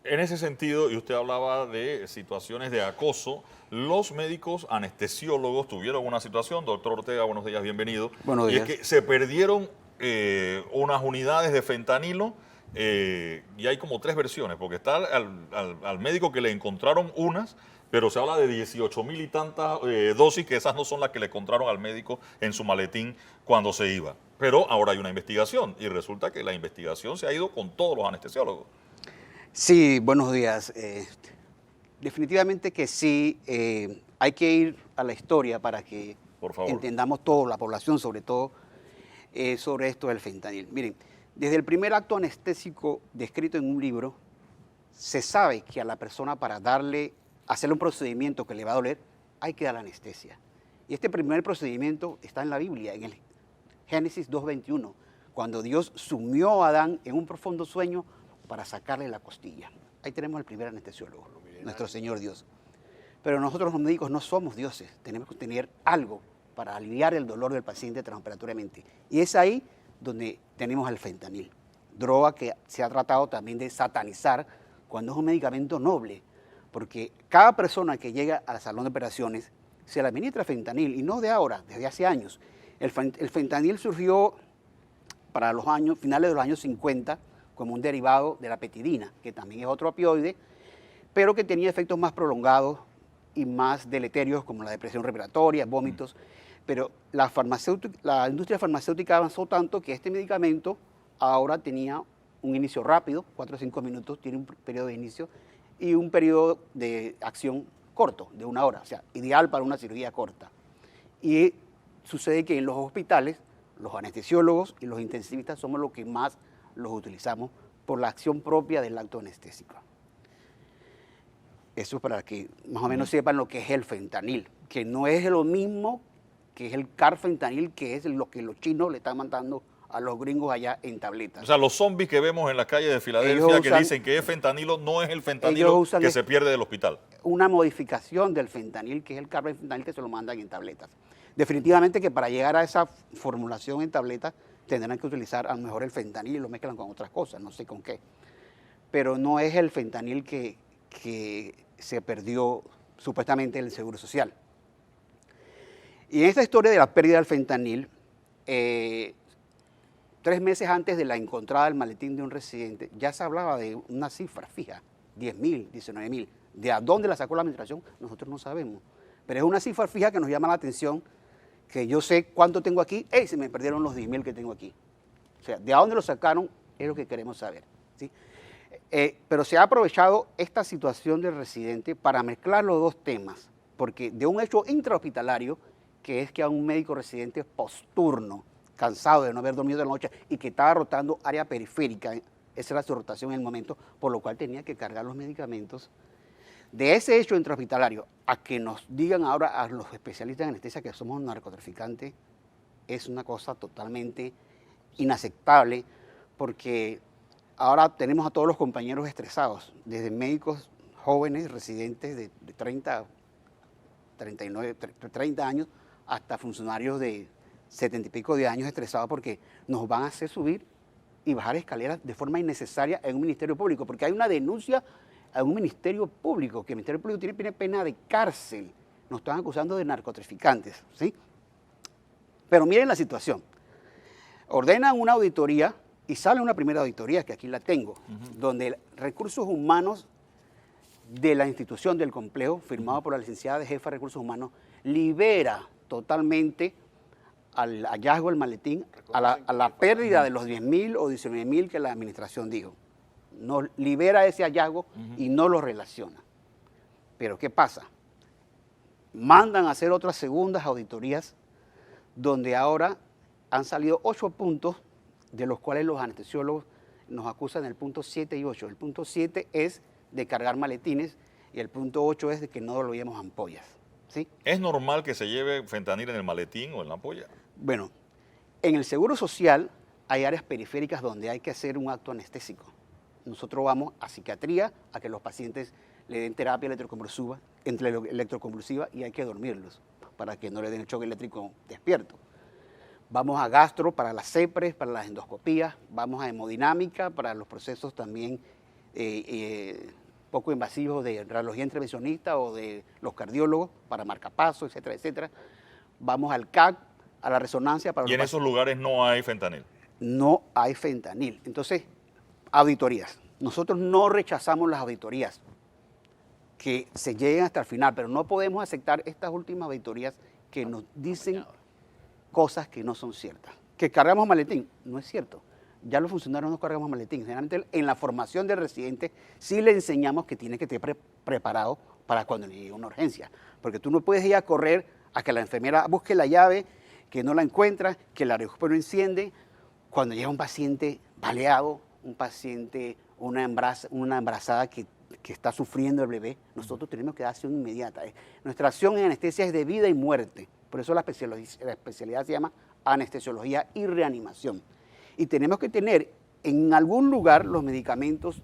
En ese sentido, y usted hablaba de situaciones de acoso, los médicos anestesiólogos tuvieron una situación. Doctor Ortega, buenos días, bienvenido. Buenos días. Y es que se perdieron unas unidades de fentanilo, y hay como 3 versiones, porque está al médico que le encontraron unas, pero se habla de 18.000 y tantas dosis, que esas no son las que le encontraron al médico en su maletín cuando se iba. Pero ahora hay una investigación, y resulta que la investigación se ha ido con todos los anestesiólogos. Sí, buenos días. Definitivamente que sí, hay que ir a la historia para que Por favor. entendamos todo, la población sobre todo, sobre esto del fentanil. Miren, desde el primer acto anestésico descrito en un libro, se sabe que a la persona para hacerle un procedimiento que le va a doler, hay que dar anestesia. Y este primer procedimiento está en la Biblia, en el Génesis 2:21, cuando Dios sumió a Adán en un profundo sueño para sacarle la costilla. Ahí tenemos el primer anestesiólogo, nuestro Señor Dios. Pero nosotros los médicos no somos dioses, tenemos que tener algo para aliviar el dolor del paciente transoperatoriamente. Y es ahí donde tenemos el fentanil, droga que se ha tratado también de satanizar cuando es un medicamento noble, porque cada persona que llega al salón de operaciones se le administra fentanil, y no de ahora, desde hace años. El fentanil surgió para los finales de los años 50 como un derivado de la petidina, que también es otro opioide, pero que tenía efectos más prolongados y más deleterios como la depresión respiratoria, vómitos. Pero la industria farmacéutica avanzó tanto que este medicamento ahora tenía un inicio rápido, 4 o 5 minutos, tiene un periodo de inicio y un periodo de acción corto, de 1 hora, o sea, ideal para una cirugía corta. Y sucede que en los hospitales, los anestesiólogos y los intensivistas somos los que más los utilizamos por la acción propia del acto anestésico. Eso es para que más o menos sepan lo que es el fentanil, que no es lo mismo que es el carfentanil, que es lo que los chinos le están mandando a los gringos allá en tabletas. O sea, los zombies que vemos en las calles de Filadelfia que dicen que es fentanilo, no es el fentanilo que se pierde del hospital. Una modificación del fentanil, que es el carfentanil, que se lo mandan en tabletas. Definitivamente que para llegar a esa formulación en tabletas tendrán que utilizar a lo mejor el fentanil y lo mezclan con otras cosas, no sé con qué. Pero no es el fentanil que se perdió supuestamente en el Seguro Social. Y en esta historia de la pérdida del fentanil, 3 meses antes de la encontrada del maletín de un residente, ya se hablaba de una cifra fija, 10.000, 19.000. ¿De a dónde la sacó la administración? Nosotros no sabemos. Pero es una cifra fija que nos llama la atención, que yo sé cuánto tengo aquí, se me perdieron los 10.000 que tengo aquí. O sea, ¿de a dónde lo sacaron? Es lo que queremos saber, ¿sí? Pero se ha aprovechado esta situación del residente para mezclar los dos temas, porque de un hecho intrahospitalario, que es que a un médico residente posturno, cansado de no haber dormido de la noche y que estaba rotando área periférica, esa era su rotación en el momento, por lo cual tenía que cargar los medicamentos. De ese hecho intrahospitalario a que nos digan ahora a los especialistas en anestesia que somos narcotraficantes, es una cosa totalmente inaceptable, porque ahora tenemos a todos los compañeros estresados, desde médicos jóvenes, residentes de 30, 39, 30 años, hasta funcionarios de 70 y pico de años estresados porque nos van a hacer subir y bajar escaleras de forma innecesaria en un ministerio público, porque hay una denuncia a un ministerio público, que el ministerio público tiene pena de cárcel, nos están acusando de narcotraficantes, ¿sí? Pero miren la situación, ordenan una auditoría y sale una primera auditoría, que aquí la tengo, donde recursos humanos de la institución del complejo, firmado por la licenciada de jefa de recursos humanos, libera totalmente al hallazgo del maletín, a la pérdida de los 10.000 o 19.000 que la administración dijo. Nos libera ese hallazgo y no lo relaciona. Pero ¿qué pasa? Mandan a hacer otras segundas auditorías donde ahora han salido 8 puntos, de los cuales los anestesiólogos nos acusan el punto 7 y 8. El punto 7 es de cargar maletines y el punto 8 es de que no devolvíamos ampollas, ¿sí? ¿Es normal que se lleve fentanil en el maletín o en la ampolla? Bueno, en el Seguro Social hay áreas periféricas donde hay que hacer un acto anestésico. Nosotros vamos a psiquiatría a que los pacientes le den terapia electroconvulsiva y hay que dormirlos para que no le den el choque eléctrico despierto. Vamos a gastro para las CEPRES, para las endoscopías, vamos a hemodinámica para los procesos también poco invasivos de radiología intervencionista o de los cardiólogos para marcapasos, etcétera, etcétera. Vamos al CAC, a la resonancia para ¿Y en esos lugares no hay fentanil? No hay fentanil. Entonces, auditorías. Nosotros no rechazamos las auditorías que se lleguen hasta el final, pero no podemos aceptar estas últimas auditorías que nos dicen cosas que no son ciertas. Que cargamos maletín, no es cierto. Ya los funcionarios no cargamos maletín. Generalmente en la formación del residente sí le enseñamos que tiene que estar preparado para cuando le llegue una urgencia. Porque tú no puedes ir a correr a que la enfermera busque la llave, que no la encuentra, que la recupero enciende. Cuando llega un paciente baleado, un paciente, una embarazada que está sufriendo el bebé, nosotros tenemos que dar acción inmediata. Nuestra acción en anestesia es de vida y muerte. Por eso la especialidad se llama anestesiología y reanimación. Y tenemos que tener en algún lugar los medicamentos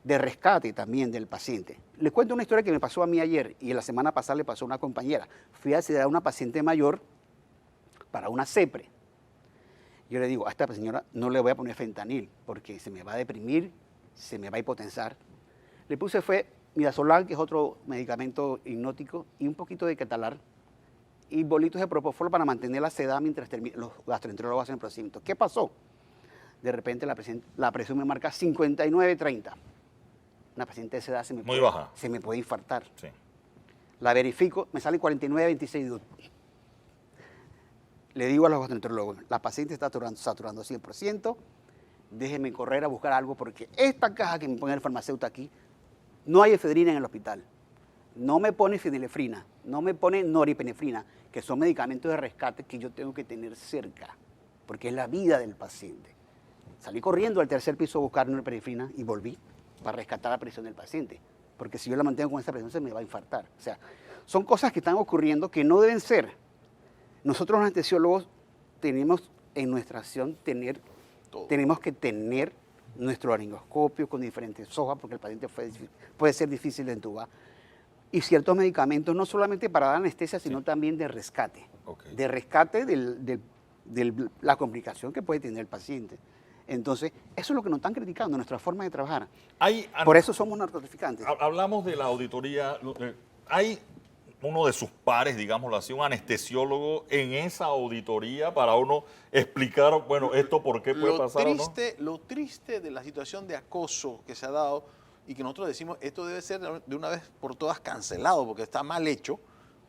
de rescate también del paciente. Les cuento una historia que me pasó a mí ayer y la semana pasada le pasó a una compañera. Fui a acceder a una paciente mayor para una CEPRE. Yo le digo, a esta señora no le voy a poner fentanil porque se me va a deprimir, se me va a hipotensar. Le puse fue midazolam, que es otro medicamento hipnótico, y un poquito de ketalar, y bolitos de propofol para mantener la sedada mientras los gastroenterólogos hacen el procedimiento. ¿Qué pasó? De repente la presión me marca 59-30. Una paciente de esa edad Muy baja. Se me puede infartar. Sí. La verifico, me sale 49-26. Le digo a los gastroenterólogos, la paciente está saturando 100%, déjeme correr a buscar algo porque esta caja que me pone el farmacéutico aquí, no hay efedrina en el hospital. No me pone fenilefrina, no me pone noripinefrina, que son medicamentos de rescate que yo tengo que tener cerca, porque es la vida del paciente. Salí corriendo al tercer piso a buscar noripinefrina y volví para rescatar la presión del paciente, porque si yo la mantengo con esta presión se me va a infartar. O sea, son cosas que están ocurriendo que no deben ser. Nosotros los anestesiólogos tenemos en nuestra acción tenemos que tener nuestro laringoscopio con diferentes hojas, porque el paciente puede ser difícil de entubar, y ciertos medicamentos, no solamente para dar anestesia, sino también de rescate. Okay. De rescate de la complicación que puede tener el paciente. Entonces, eso es lo que nos están criticando, nuestra forma de trabajar. Por eso somos narcotraficantes. Hablamos de la auditoría. ¿Hay uno de sus pares, digámoslo así, un anestesiólogo en esa auditoría para uno explicar, bueno, esto por qué puede pasar o no? Lo triste de la situación de acoso que se ha dado y que nosotros decimos, esto debe ser de una vez por todas cancelado porque está mal hecho,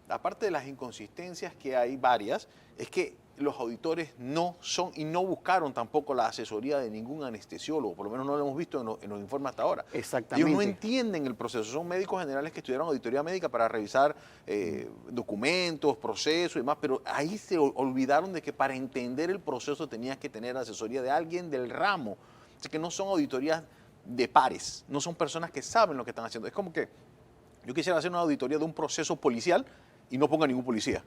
aparte de las inconsistencias que hay varias, es que los auditores no son y no buscaron tampoco la asesoría de ningún anestesiólogo, por lo menos no lo hemos visto en los informes hasta ahora. Exactamente. Ellos no entienden el proceso, son médicos generales que estudiaron auditoría médica para revisar documentos, procesos y demás, pero ahí se olvidaron de que para entender el proceso tenías que tener asesoría de alguien del ramo. Así que no son auditorías de pares, no son personas que saben lo que están haciendo. Es como que yo quisiera hacer una auditoría de un proceso policial y no ponga ningún policía.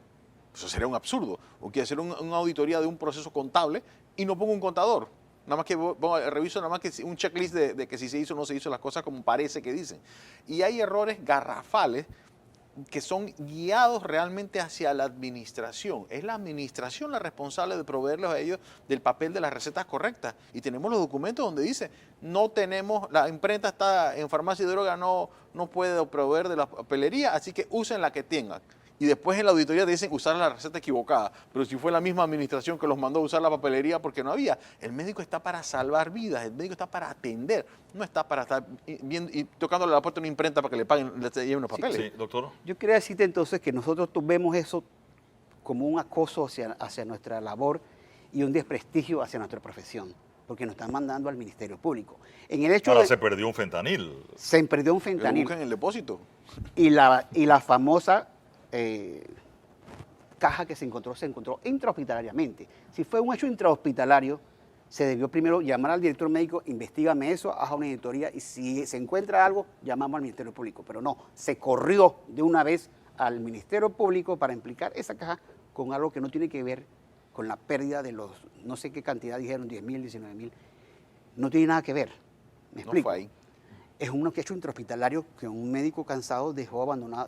Eso sería un absurdo. O quiero hacer una auditoría de un proceso contable y no pongo un contador. Nada más que reviso nada más que un checklist de que si se hizo o no se hizo las cosas como parece que dicen. Y hay errores garrafales que son guiados realmente hacia la administración. Es la administración la responsable de proveerles a ellos del papel de las recetas correctas. Y tenemos los documentos donde dice, no tenemos, la imprenta está en farmacia de droga, no puede proveer de la papelería, así que usen la que tengan. Y después en la auditoría dicen usar la receta equivocada. Pero si fue la misma administración que los mandó a usar la papelería porque no había. El médico está para salvar vidas, el médico está para atender, no está para estar viendo y tocándole la puerta a una imprenta para que le paguen, le lleven los papeles. Sí, doctor. Yo quería decirte entonces que nosotros vemos eso como un acoso hacia nuestra labor y un desprestigio hacia nuestra profesión, porque nos están mandando al Ministerio Público. En el hecho Ahora de, se perdió un fentanil. se perdió un Que lo fentanil buscan en el depósito. y la famosa caja que se encontró intrahospitalariamente. Si fue un hecho intrahospitalario, se debió primero llamar al director médico, investígame eso, haga una auditoría y si se encuentra algo, llamamos al Ministerio Público. Pero no, se corrió de una vez al Ministerio Público para implicar esa caja con algo que no tiene que ver con la pérdida de los, no sé qué cantidad dijeron, 10.000, 19.000. No tiene nada que ver. ¿Me No explico? fue ahí. Es un hecho intrahospitalario que un médico cansado dejó abandonada,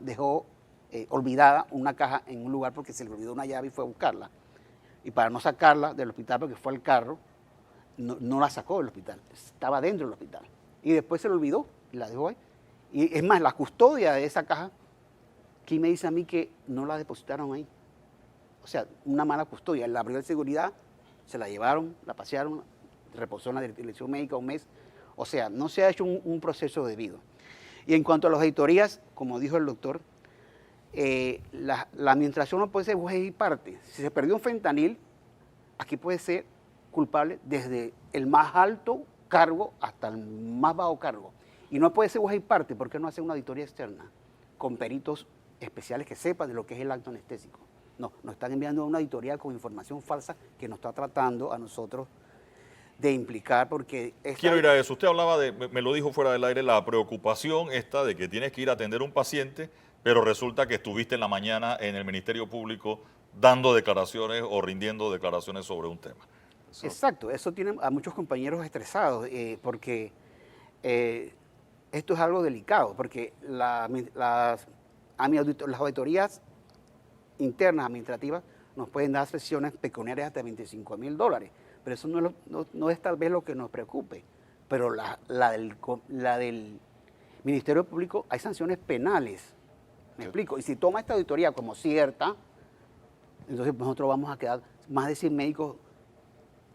olvidada una caja en un lugar porque se le olvidó una llave y fue a buscarla. Y para no sacarla del hospital porque fue al carro, no la sacó del hospital, estaba dentro del hospital. Y después se le olvidó y la dejó ahí. Y es más, la custodia de esa caja, ¿quién me dice a mí que no la depositaron ahí? O sea, una mala custodia. La abrió de seguridad, se la llevaron, la pasearon, reposó en la dirección médica un mes. O sea, no se ha hecho un proceso debido. Y en cuanto a las auditorías, como dijo el doctor, la administración no puede ser juez y parte. Si se perdió un fentanil, aquí puede ser culpable desde el más alto cargo hasta el más bajo cargo. Y no puede ser juez y parte porque no hace una auditoría externa con peritos especiales que sepan de lo que es el acto anestésico. No, nos están enviando una auditoría con información falsa que nos está tratando a nosotros de implicar porque... Quiero ir a eso. Usted hablaba de, me lo dijo fuera del aire, la preocupación esta de que tienes que ir a atender a un paciente, pero resulta que estuviste en la mañana en el Ministerio Público dando declaraciones o rindiendo declaraciones sobre un tema. Exacto, eso tiene a muchos compañeros estresados porque esto es algo delicado, porque las auditorías internas administrativas nos pueden dar sesiones pecuniarias hasta $25.000, pero eso no es tal vez lo que nos preocupe, pero la del Ministerio Público hay sanciones penales, ¿me explico? Y si toma esta auditoría como cierta, entonces nosotros vamos a quedar más de 100 médicos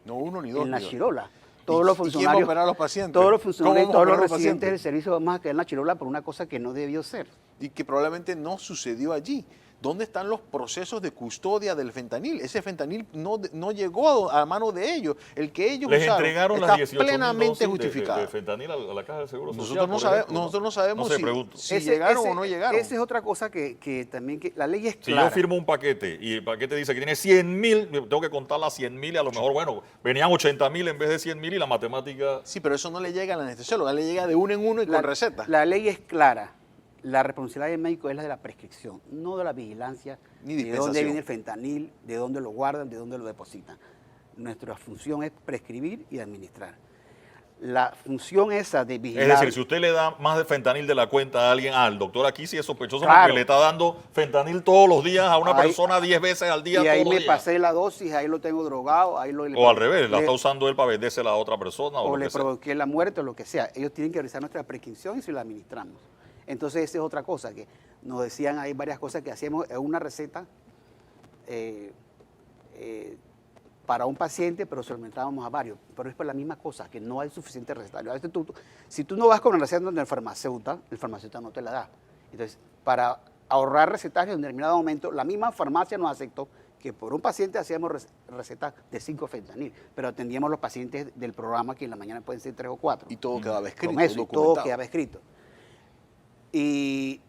No uno ni dos. en la ni dos. chirola. Todos los ¿Y quién va a funcionarios, operar a los pacientes? todos los funcionarios, ¿Cómo todos vamos a los operar a los residentes del pacientes? servicio vamos a quedar en la chirola por una cosa que no debió ser. Y que probablemente no sucedió allí. ¿Dónde están los procesos de custodia del fentanil? Ese fentanil no llegó a mano de ellos. El que ellos Les usaron entregaron está las 18.000 plenamente dosis justificado. de fentanil a la Caja del Seguro Social. Nosotros no, por sabemos, ejemplo, nosotros no sabemos No sé, pregunto. si llegaron o no llegaron. Esa es otra cosa que también, que la ley es Si clara. yo firmo un paquete y el paquete dice que tiene 100.000, tengo que contar las 100.000 y a lo mejor, bueno, venían 80.000 en vez de 100.000 y la matemática... Sí, pero eso no le llega al anestesiólogo, le llega de uno en uno y con receta. La ley es clara. La responsabilidad del médico es la de la prescripción, no de la vigilancia, Ni de dispensación. dónde viene el fentanil, de dónde lo guardan, de dónde lo depositan. Nuestra función es prescribir y administrar. La función esa de vigilar... Es decir, si usted le da más de fentanil de la cuenta a alguien, el doctor aquí sí es sospechoso Claro. porque le está dando fentanil todos los días a una Ahí- persona 10 veces al día. y ahí todos me los días. pasé la dosis, ahí lo tengo drogado, ahí lo... O al revés, la le- está usando él para vendérsela a otra persona o, o lo le que sea. provoqué la muerte o lo que sea. Ellos tienen que realizar nuestra prescripción y se la administramos. Entonces, esa es otra cosa, que nos decían, hay varias cosas que hacíamos, es una receta para un paciente, pero se lo aumentábamos a varios. Pero es por la misma cosa, que no hay suficiente recetario. A veces si tú no vas con la receta del farmacéutico, el farmacéutico no te la da. Entonces, para ahorrar recetarios en determinado momento, la misma farmacia nos aceptó que por un paciente hacíamos recetas de 5 fentanil, pero atendíamos a los pacientes del programa que en la mañana pueden ser 3 o 4. Y todo quedaba escrito, Con eso, y todo documentado. quedaba escrito. Y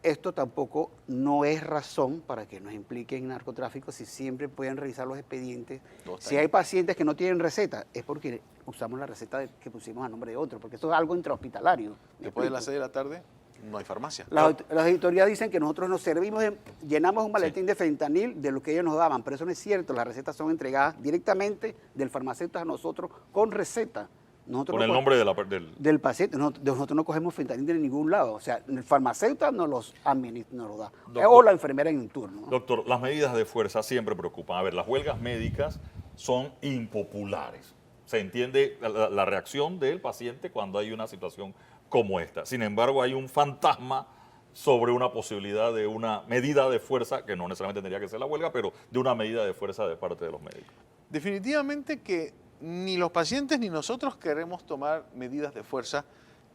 esto tampoco no es razón para que nos impliquen en narcotráfico si siempre pueden revisar los expedientes. No está Si bien. hay pacientes que no tienen receta, es porque usamos la receta que pusimos a nombre de otro, porque esto es algo intrahospitalario. ¿me Después de las explico? 6 de la tarde, no hay farmacia. Las auditorías dicen que nosotros nos servimos, llenamos un maletín de fentanil de lo que ellos nos daban, pero eso no es cierto. Las recetas son entregadas directamente del farmacéutico a nosotros con receta. Nosotros Con no el co- nombre del... del paciente. Nosotros no cogemos fentanil de ningún lado. O sea, el farmacéutico nos los da. Doctor. O la enfermera en un turno, ¿no? Doctor, las medidas de fuerza siempre preocupan. A ver, las huelgas médicas son impopulares. Se entiende la reacción del paciente cuando hay una situación como esta. Sin embargo, hay un fantasma sobre una posibilidad de una medida de fuerza, que no necesariamente tendría que ser la huelga, pero de una medida de fuerza de parte de los médicos. Definitivamente que ni los pacientes ni nosotros queremos tomar medidas de fuerza,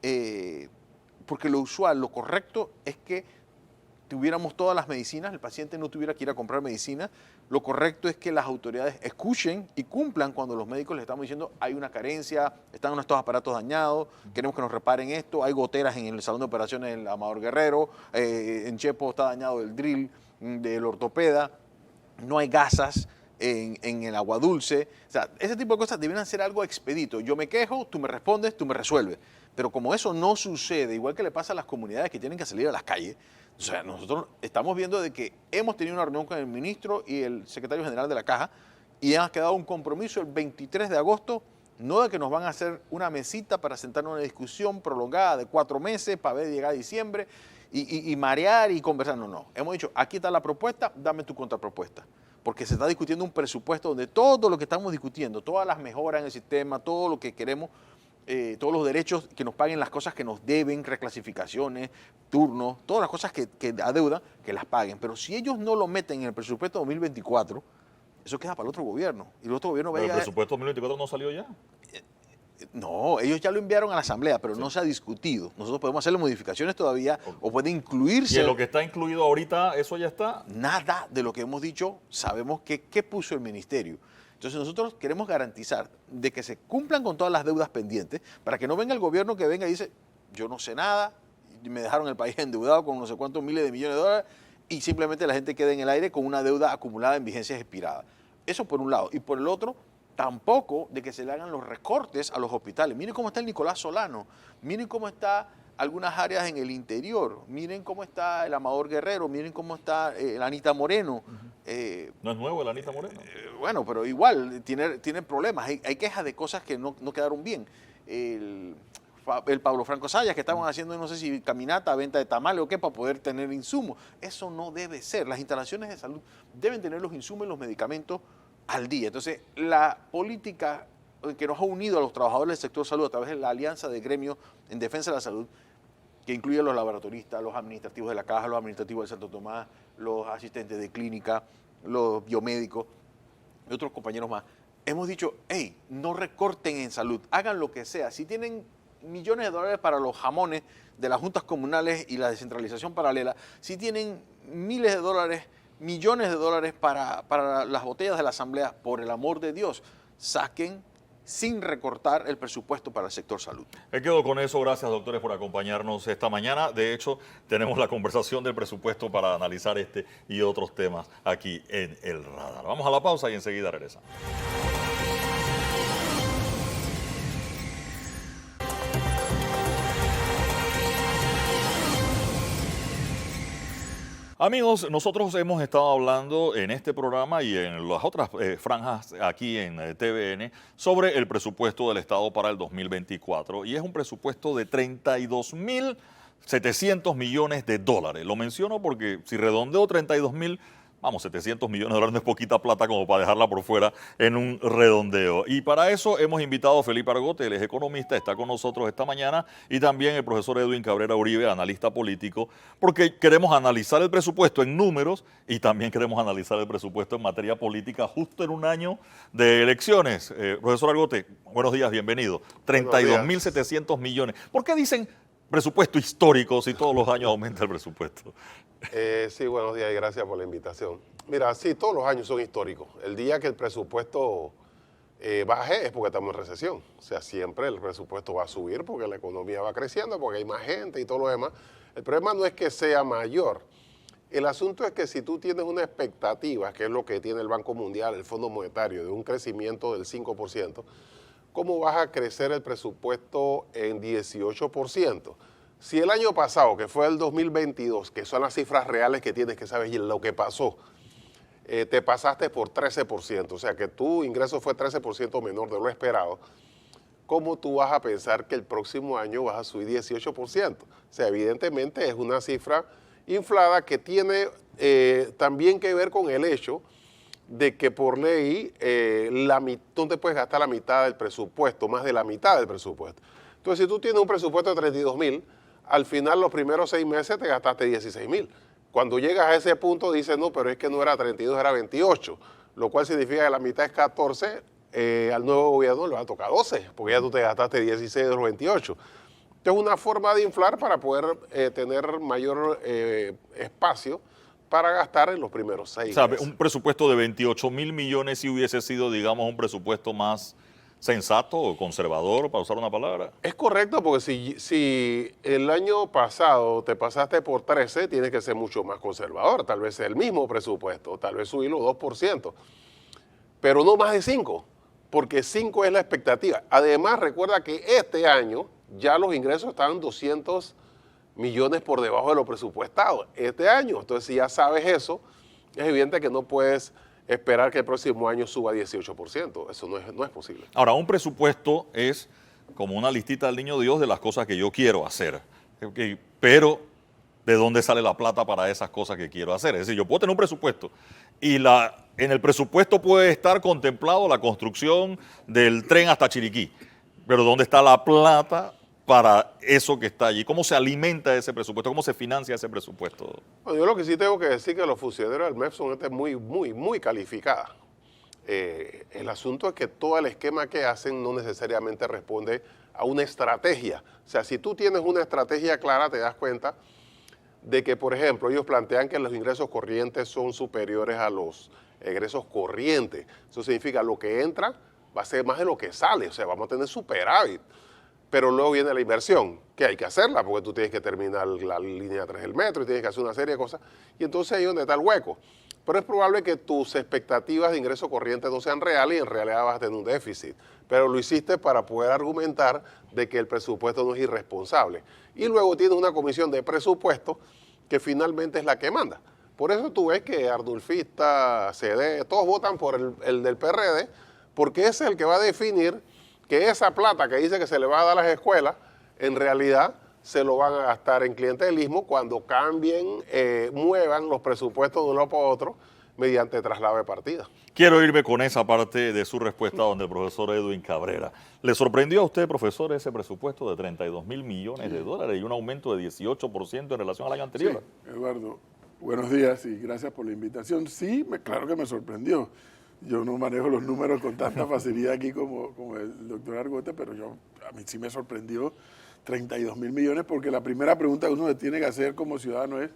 porque lo usual, lo correcto es que tuviéramos todas las medicinas, el paciente no tuviera que ir a comprar medicina. Lo correcto es que las autoridades escuchen y cumplan cuando los médicos les estamos diciendo hay una carencia, están nuestros aparatos dañados, queremos que nos reparen esto, hay goteras en el salón de operaciones del Amador Guerrero, en Chepo está dañado el drill del ortopeda, no hay gasas en el agua dulce. O sea, ese tipo de cosas deben ser algo expedito. Yo me quejo, tú me respondes, tú me resuelves. Pero como eso no sucede, igual que le pasa a las comunidades que tienen que salir a las calles, o sea, nosotros estamos viendo de que hemos tenido una reunión con el ministro y el secretario general de la Caja y ha quedado un compromiso el 23 de agosto, no de que nos van a hacer una mesita para sentarnos en una discusión prolongada de 4 meses para ver llegar a diciembre y marear y conversar. No. Hemos dicho, aquí está la propuesta, dame tu contrapropuesta. Porque se está discutiendo un presupuesto donde todo lo que estamos discutiendo, todas las mejoras en el sistema, todo lo que queremos, todos los derechos que nos paguen las cosas que nos deben, reclasificaciones, turnos, todas las cosas que adeudan, que las paguen. Pero si ellos no lo meten en el presupuesto 2024, eso queda para el otro gobierno. Y el otro gobierno va a Pero el llegar... presupuesto 2024 no salió ya. No, ellos ya lo enviaron a la Asamblea, pero no se ha discutido. Nosotros podemos hacerle modificaciones todavía o puede incluirse... Y en lo que está incluido ahorita, eso ya está. Nada de lo que hemos dicho sabemos qué puso el ministerio. Entonces nosotros queremos garantizar de que se cumplan con todas las deudas pendientes para que no venga el gobierno que venga y dice, yo no sé nada, y me dejaron el país endeudado con no sé cuántos miles de millones de dólares y simplemente la gente quede en el aire con una deuda acumulada en vigencias expiradas. Eso por un lado. Y por el otro, tampoco de que se le hagan los recortes a los hospitales. Miren cómo está el Nicolás Solano, miren cómo está algunas áreas en el interior, miren cómo está el Amador Guerrero, miren cómo está el Anita Moreno. No es nuevo el Anita Moreno. Bueno, pero igual tiene problemas. Hay quejas de cosas que no quedaron bien. El Pablo Franco Sayas, que estaban haciendo, no sé si caminata, venta de tamales o qué, para poder tener insumos. Eso no debe ser. Las instalaciones de salud deben tener los insumos y los medicamentos al día. Entonces, la política que nos ha unido a los trabajadores del sector salud a través de la alianza de gremios en defensa de la salud, que incluye a los laboratoristas, los administrativos de la Caja, los administrativos de Santo Tomás, los asistentes de clínica, los biomédicos y otros compañeros más, hemos dicho, hey, no recorten en salud, hagan lo que sea. Si tienen millones de dólares para los jamones de las juntas comunales y la descentralización paralela, si tienen miles de dólares, millones de dólares para las botellas de la Asamblea, por el amor de Dios, saquen sin recortar el presupuesto para el sector salud. Me quedo con eso. Gracias, doctores, por acompañarnos esta mañana. De hecho, tenemos la conversación del presupuesto para analizar este y otros temas aquí en El Radar. Vamos a la pausa y enseguida regresamos. Amigos, nosotros hemos estado hablando en este programa y en las otras franjas aquí en TVN sobre el presupuesto del Estado para el 2024 y es un presupuesto de 32.700 millones de dólares. Lo menciono porque si redondeo 32.000, vamos, 700 millones de dólares no es poquita plata como para dejarla por fuera en un redondeo. Y para eso hemos invitado a Felipe Argote, él es economista, está con nosotros esta mañana, y también el profesor Edwin Cabrera Uribe, analista político, porque queremos analizar el presupuesto en números y también queremos analizar el presupuesto en materia política justo en un año de elecciones. Profesor Argote, buenos días, bienvenido. 32.700 millones. ¿Por qué dicen presupuesto histórico si todos los años aumenta el presupuesto? Sí, buenos días y gracias por la invitación. Mira, sí, todos los años son históricos. El día que el presupuesto baje es porque estamos en recesión. O sea, siempre el presupuesto va a subir porque la economía va creciendo, porque hay más gente y todo lo demás. El problema no es que sea mayor. El asunto es que si tú tienes una expectativa, que es lo que tiene el Banco Mundial, el Fondo Monetario, de un crecimiento del 5%, ¿cómo vas a crecer el presupuesto en 18%? Si el año pasado, que fue el 2022, que son las cifras reales que tienes que saber lo que pasó, te pasaste por 13%, o sea que tu ingreso fue 13% menor de lo esperado, ¿cómo tú vas a pensar que el próximo año vas a subir 18%? O sea, evidentemente es una cifra inflada que tiene también que ver con el hecho de que por ley tú te puedes gastar la mitad del presupuesto, más de la mitad del presupuesto. Entonces, si tú tienes un presupuesto de 32,000, al final los primeros 6 meses te gastaste 16,000. Cuando llegas a ese punto dices, no, pero es que no era 32, era 28, lo cual significa que la mitad es 14, al nuevo gobierno le va a tocar 12, porque ya tú te gastaste 16 de los 28. Entonces, es una forma de inflar para poder tener mayor espacio para gastar en los primeros 6 O sea, meses. un presupuesto de 28.000 millones si hubiese sido, digamos, un presupuesto más sensato o conservador, para usar una palabra. Es correcto, porque si el año pasado te pasaste por 13, tienes que ser mucho más conservador. Tal vez sea el mismo presupuesto, tal vez subirlo 2%, pero no más de 5, porque 5 es la expectativa. Además, recuerda que este año ya los ingresos están 200 millones por debajo de lo presupuestado este año. Entonces, si ya sabes eso, es evidente que no puedes esperar que el próximo año suba 18%. Eso no es posible. Ahora, un presupuesto es como una listita del niño Dios de las cosas que yo quiero hacer. Pero, ¿de dónde sale la plata para esas cosas que quiero hacer? Es decir, yo puedo tener un presupuesto y en el presupuesto puede estar contemplado la construcción del tren hasta Chiriquí. Pero ¿dónde está la plata para eso que está allí? ¿Cómo se alimenta ese presupuesto? ¿Cómo se financia ese presupuesto? Bueno, yo lo que sí tengo que decir es que los funcionarios del MEF son gente muy calificada. El asunto es que todo el esquema que hacen no necesariamente responde a una estrategia. O sea, si tú tienes una estrategia clara, te das cuenta de que, por ejemplo, ellos plantean que los ingresos corrientes son superiores a los egresos corrientes. Eso significa lo que entra va a ser más de lo que sale. O sea, vamos a tener superávit. Pero luego viene la inversión, que hay que hacerla, porque tú tienes que terminar la línea 3 del metro y tienes que hacer una serie de cosas. Y entonces ahí es donde está el hueco. Pero es probable que tus expectativas de ingreso corriente no sean reales y en realidad vas a tener un déficit. Pero lo hiciste para poder argumentar de que el presupuesto no es irresponsable. Y luego tienes una comisión de presupuesto que finalmente es la que manda. Por eso tú ves que Arnulfista, CD, todos votan por el del PRD, porque ese es el que va a definir que esa plata que dice que se le va a dar a las escuelas, en realidad se lo van a gastar en clientelismo cuando cambien, muevan los presupuestos de uno para otro mediante traslado de partida. Quiero irme con esa parte de su respuesta donde el profesor Edwin Cabrera. ¿Le sorprendió a usted, profesor, ese presupuesto de 32,000 millones de dólares y un aumento de 18% en relación al año anterior? Sí, Eduardo, buenos días y gracias por la invitación. Sí, claro que me sorprendió. Yo no manejo los números con tanta facilidad aquí como el doctor Argote, pero a mí sí me sorprendió 32,000 millones, porque la primera pregunta que uno le tiene que hacer como ciudadano es,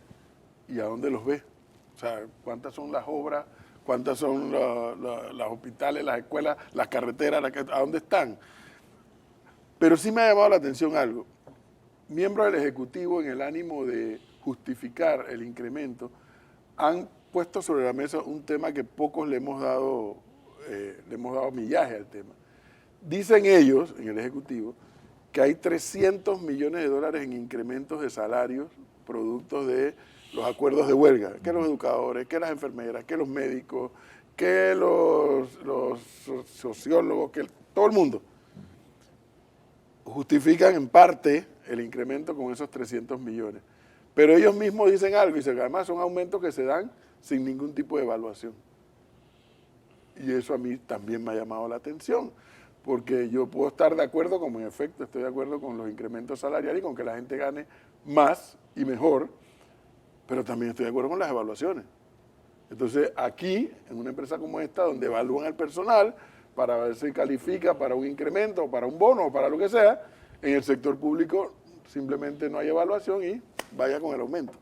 ¿y a dónde los ve? O sea, ¿cuántas son las obras? ¿Cuántas son los hospitales, las escuelas, las carreteras? ¿A dónde están? Pero sí me ha llamado la atención algo. Miembros del Ejecutivo, en el ánimo de justificar el incremento, han puesto sobre la mesa un tema que pocos le hemos dado millaje al tema. Dicen ellos, en el Ejecutivo, que hay 300 millones de dólares en incrementos de salarios productos de los acuerdos de huelga, que los educadores, que las enfermeras, que los médicos, que los sociólogos, que todo el mundo. Justifican en parte el incremento con esos 300 millones. Pero ellos mismos dicen algo, y dicen que además son aumentos que se dan sin ningún tipo de evaluación. Y eso a mí también me ha llamado la atención, porque yo puedo estar de acuerdo, como en efecto estoy de acuerdo con los incrementos salariales y con que la gente gane más y mejor, pero también estoy de acuerdo con las evaluaciones. Entonces, aquí, en una empresa como esta, donde evalúan al personal para ver si califica para un incremento, para un bono, o para lo que sea, en el sector público simplemente no hay evaluación y vaya con el aumento.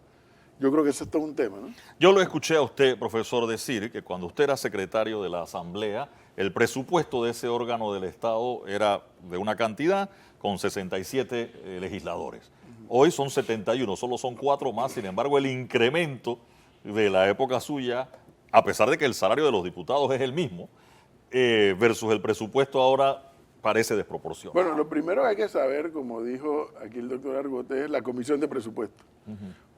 Yo creo que eso es todo un tema, ¿no? Yo lo escuché a usted, profesor, decir que cuando usted era secretario de la Asamblea, el presupuesto de ese órgano del Estado era de una cantidad con 67 legisladores. Hoy son 71, solo son 4 más, sin embargo el incremento de la época suya, a pesar de que el salario de los diputados es el mismo, versus el presupuesto ahora parece desproporcionado. Bueno, lo primero que hay que saber, como dijo aquí el doctor Argote, es la comisión de presupuesto.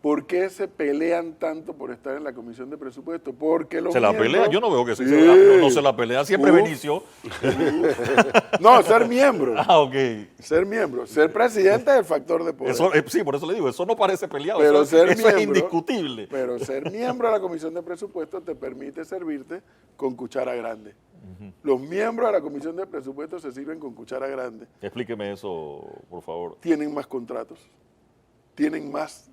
¿Por qué se pelean tanto por estar en la comisión de presupuesto? Porque los ¿Se la miembros- pelea? Yo no veo que Sí. no se la pelea. Siempre Uf. Benicio. No, ser miembro. Ah, ok. Ser miembro. Ser presidente es el factor de poder. Eso, sí, por eso le digo, eso no parece peleado. Pero eso ser eso es miembro- indiscutible. Pero ser miembro de la comisión de presupuesto te permite servirte con cuchara grande. Los miembros de la comisión de presupuesto se sirven con cuchara grande. Explíqueme eso, por favor. Tienen más contratos. Tienen más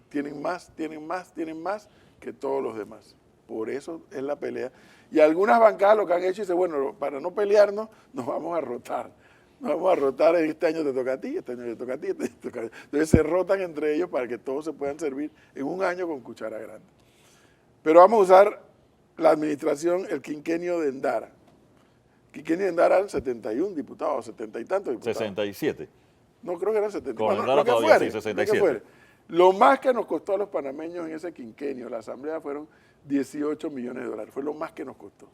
que todos los demás. Por eso es la pelea. Y algunas bancadas lo que han hecho es, bueno, para no pelearnos, nos vamos a rotar. Nos vamos a rotar, este año te toca a ti, este año te toca a ti, este año te toca a ti. Entonces se rotan entre ellos para que todos se puedan servir en un año con cuchara grande. Pero vamos a usar la administración, el quinquenio de Endara. Quinquenio de Endara eran 71 diputados, 70 y tantos diputados. 67. No, creo que eran 70. Con Bueno, Endara lo que todavía fuere, sí, lo que 67. fuere. Lo más que nos costó a los panameños en ese quinquenio, la asamblea, fueron 18 millones de dólares. Fue lo más que nos costó.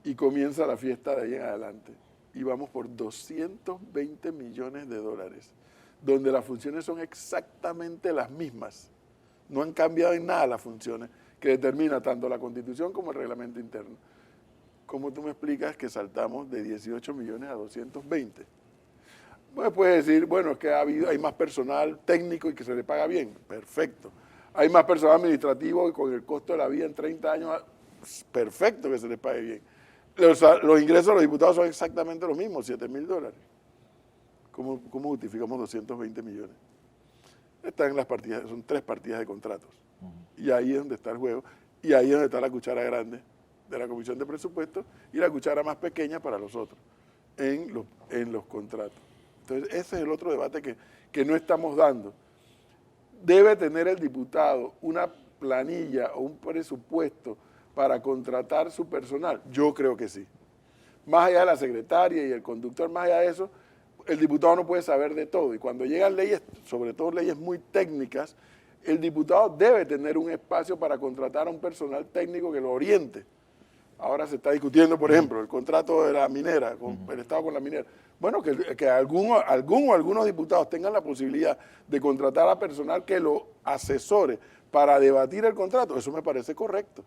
Y comienza la fiesta de ahí en adelante. Y vamos por 220 millones de dólares, donde las funciones son exactamente las mismas. No han cambiado en nada las funciones que determina tanto la Constitución como el reglamento interno. ¿Cómo tú me explicas que saltamos de 18 millones a 220? Pues puedes decir, bueno, es que hay más personal técnico y que se le paga bien. Perfecto. Hay más personal administrativo y con el costo de la vida en 30 años, perfecto que se les pague bien. Los ingresos de los diputados son exactamente los mismos, 7.000 dólares. ¿Cómo justificamos 220 millones? Están en las partidas, son 3 partidas de contratos. Y ahí es donde está el juego. Y ahí es donde está la cuchara grande de la Comisión de Presupuestos y la cuchara más pequeña para los otros, en los contratos. Entonces, ese es el otro debate que no estamos dando. ¿Debe tener el diputado una planilla o un presupuesto para contratar su personal? Yo creo que sí. Más allá de la secretaria y el conductor, más allá de eso, el diputado no puede saber de todo. Y cuando llegan leyes, sobre todo leyes muy técnicas, el diputado debe tener un espacio para contratar a un personal técnico que lo oriente. Ahora se está discutiendo, por ejemplo, el contrato de la minera, el Estado con la minera. Bueno, que algunos diputados tengan la posibilidad de contratar a personal que lo asesore para debatir el contrato, eso me parece correcto.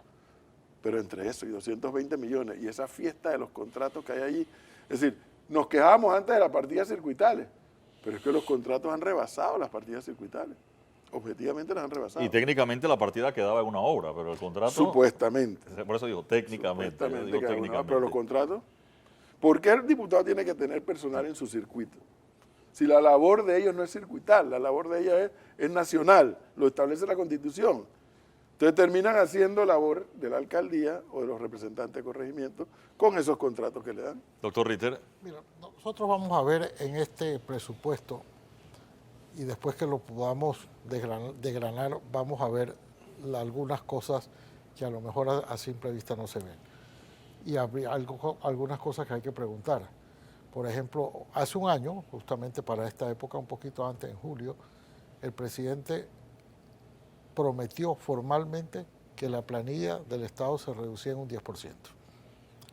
Pero entre eso y 220 millones y esa fiesta de los contratos que hay allí, es decir, nos quejábamos antes de las partidas circuitales, pero es que los contratos han rebasado las partidas circuitales. Objetivamente las han rebasado. Y técnicamente la partida quedaba en una obra, pero el contrato... Supuestamente. Por eso digo técnicamente. Supuestamente Digo cada uno, técnicamente. pero los contratos, ¿por qué el diputado tiene que tener personal en su circuito? Si la labor de ellos no es circuital, la labor de ellos es nacional, lo establece la Constitución. Entonces terminan haciendo labor de la alcaldía o de los representantes de corregimiento con esos contratos que le dan. Doctor Ritter, Mira, nosotros vamos a ver en este presupuesto, y después que lo podamos desgranar, vamos a ver algunas cosas que a lo mejor a simple vista no se ven. Y algunas cosas que hay que preguntar. Por ejemplo, hace un año, justamente para esta época, un poquito antes, en julio, el presidente prometió formalmente que la planilla del Estado se reducía en un 10%.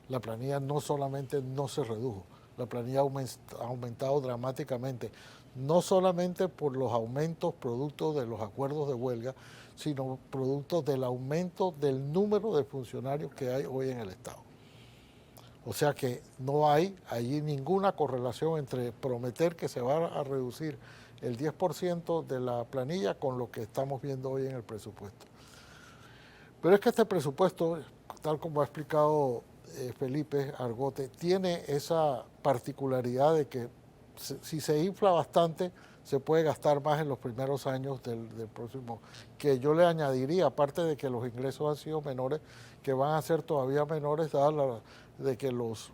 La planilla no solamente no se redujo, la planilla ha aumentado dramáticamente, no solamente por los aumentos producto de los acuerdos de huelga, sino producto del aumento del número de funcionarios que hay hoy en el Estado. O sea que no hay allí ninguna correlación entre prometer que se va a reducir el 10% de la planilla con lo que estamos viendo hoy en el presupuesto. Pero es que este presupuesto, tal como ha explicado Felipe Argote, tiene esa particularidad de que si se infla bastante, se puede gastar más en los primeros años del próximo, que yo le añadiría, aparte de que los ingresos han sido menores, que van a ser todavía menores, dada de que los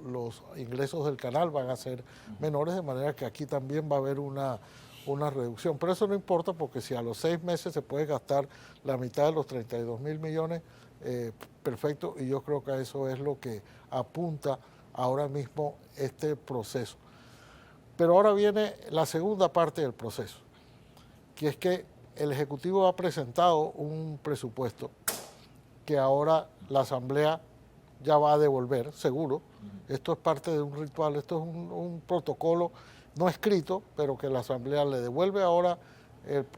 ingresos del canal van a ser menores, de manera que aquí también va a haber una una reducción. Pero eso no importa porque si a los 6 meses se puede gastar la mitad de los 32.000 millones, perfecto, y yo creo que eso es lo que apunta ahora mismo este proceso. Pero ahora viene la segunda parte del proceso, que es que el Ejecutivo ha presentado un presupuesto que ahora la Asamblea ya va a devolver, seguro. Esto es parte de un ritual, esto es un protocolo no escrito, pero que la Asamblea le devuelve ahora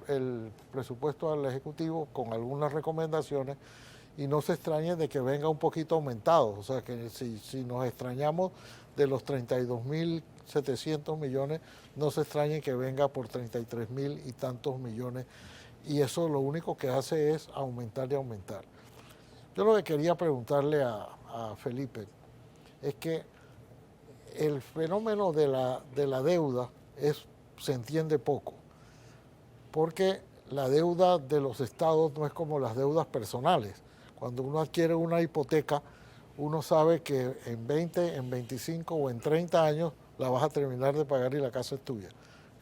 el presupuesto al Ejecutivo con algunas recomendaciones, y no se extrañe de que venga un poquito aumentado. O sea, que si nos extrañamos de los 32.700 millones, no se extrañe que venga por 33.000 y tantos millones. Y eso lo único que hace es aumentar y aumentar. Yo lo que quería preguntarle a Felipe es que el fenómeno de la deuda se entiende poco, porque la deuda de los estados no es como las deudas personales. Cuando uno adquiere una hipoteca, uno sabe que en 20, en 25 o en 30 años la vas a terminar de pagar y la casa es tuya.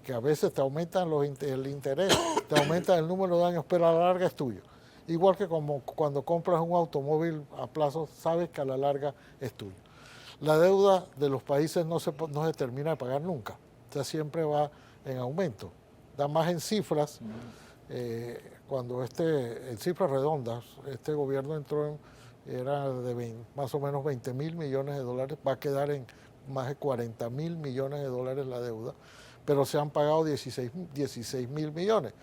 Que a veces te aumentan el interés, te aumentan el número de años, pero a la larga es tuyo. Igual que como cuando compras un automóvil a plazo, sabes que a la larga es tuyo. La deuda de los países no se termina de pagar nunca, o sea, siempre va en aumento. Da más en cifras. Cuando en cifras redondas, este gobierno entró era de más o menos 20.000 millones de dólares, va a quedar en más de 40.000 millones de dólares la deuda, pero se han pagado 16.000 millones.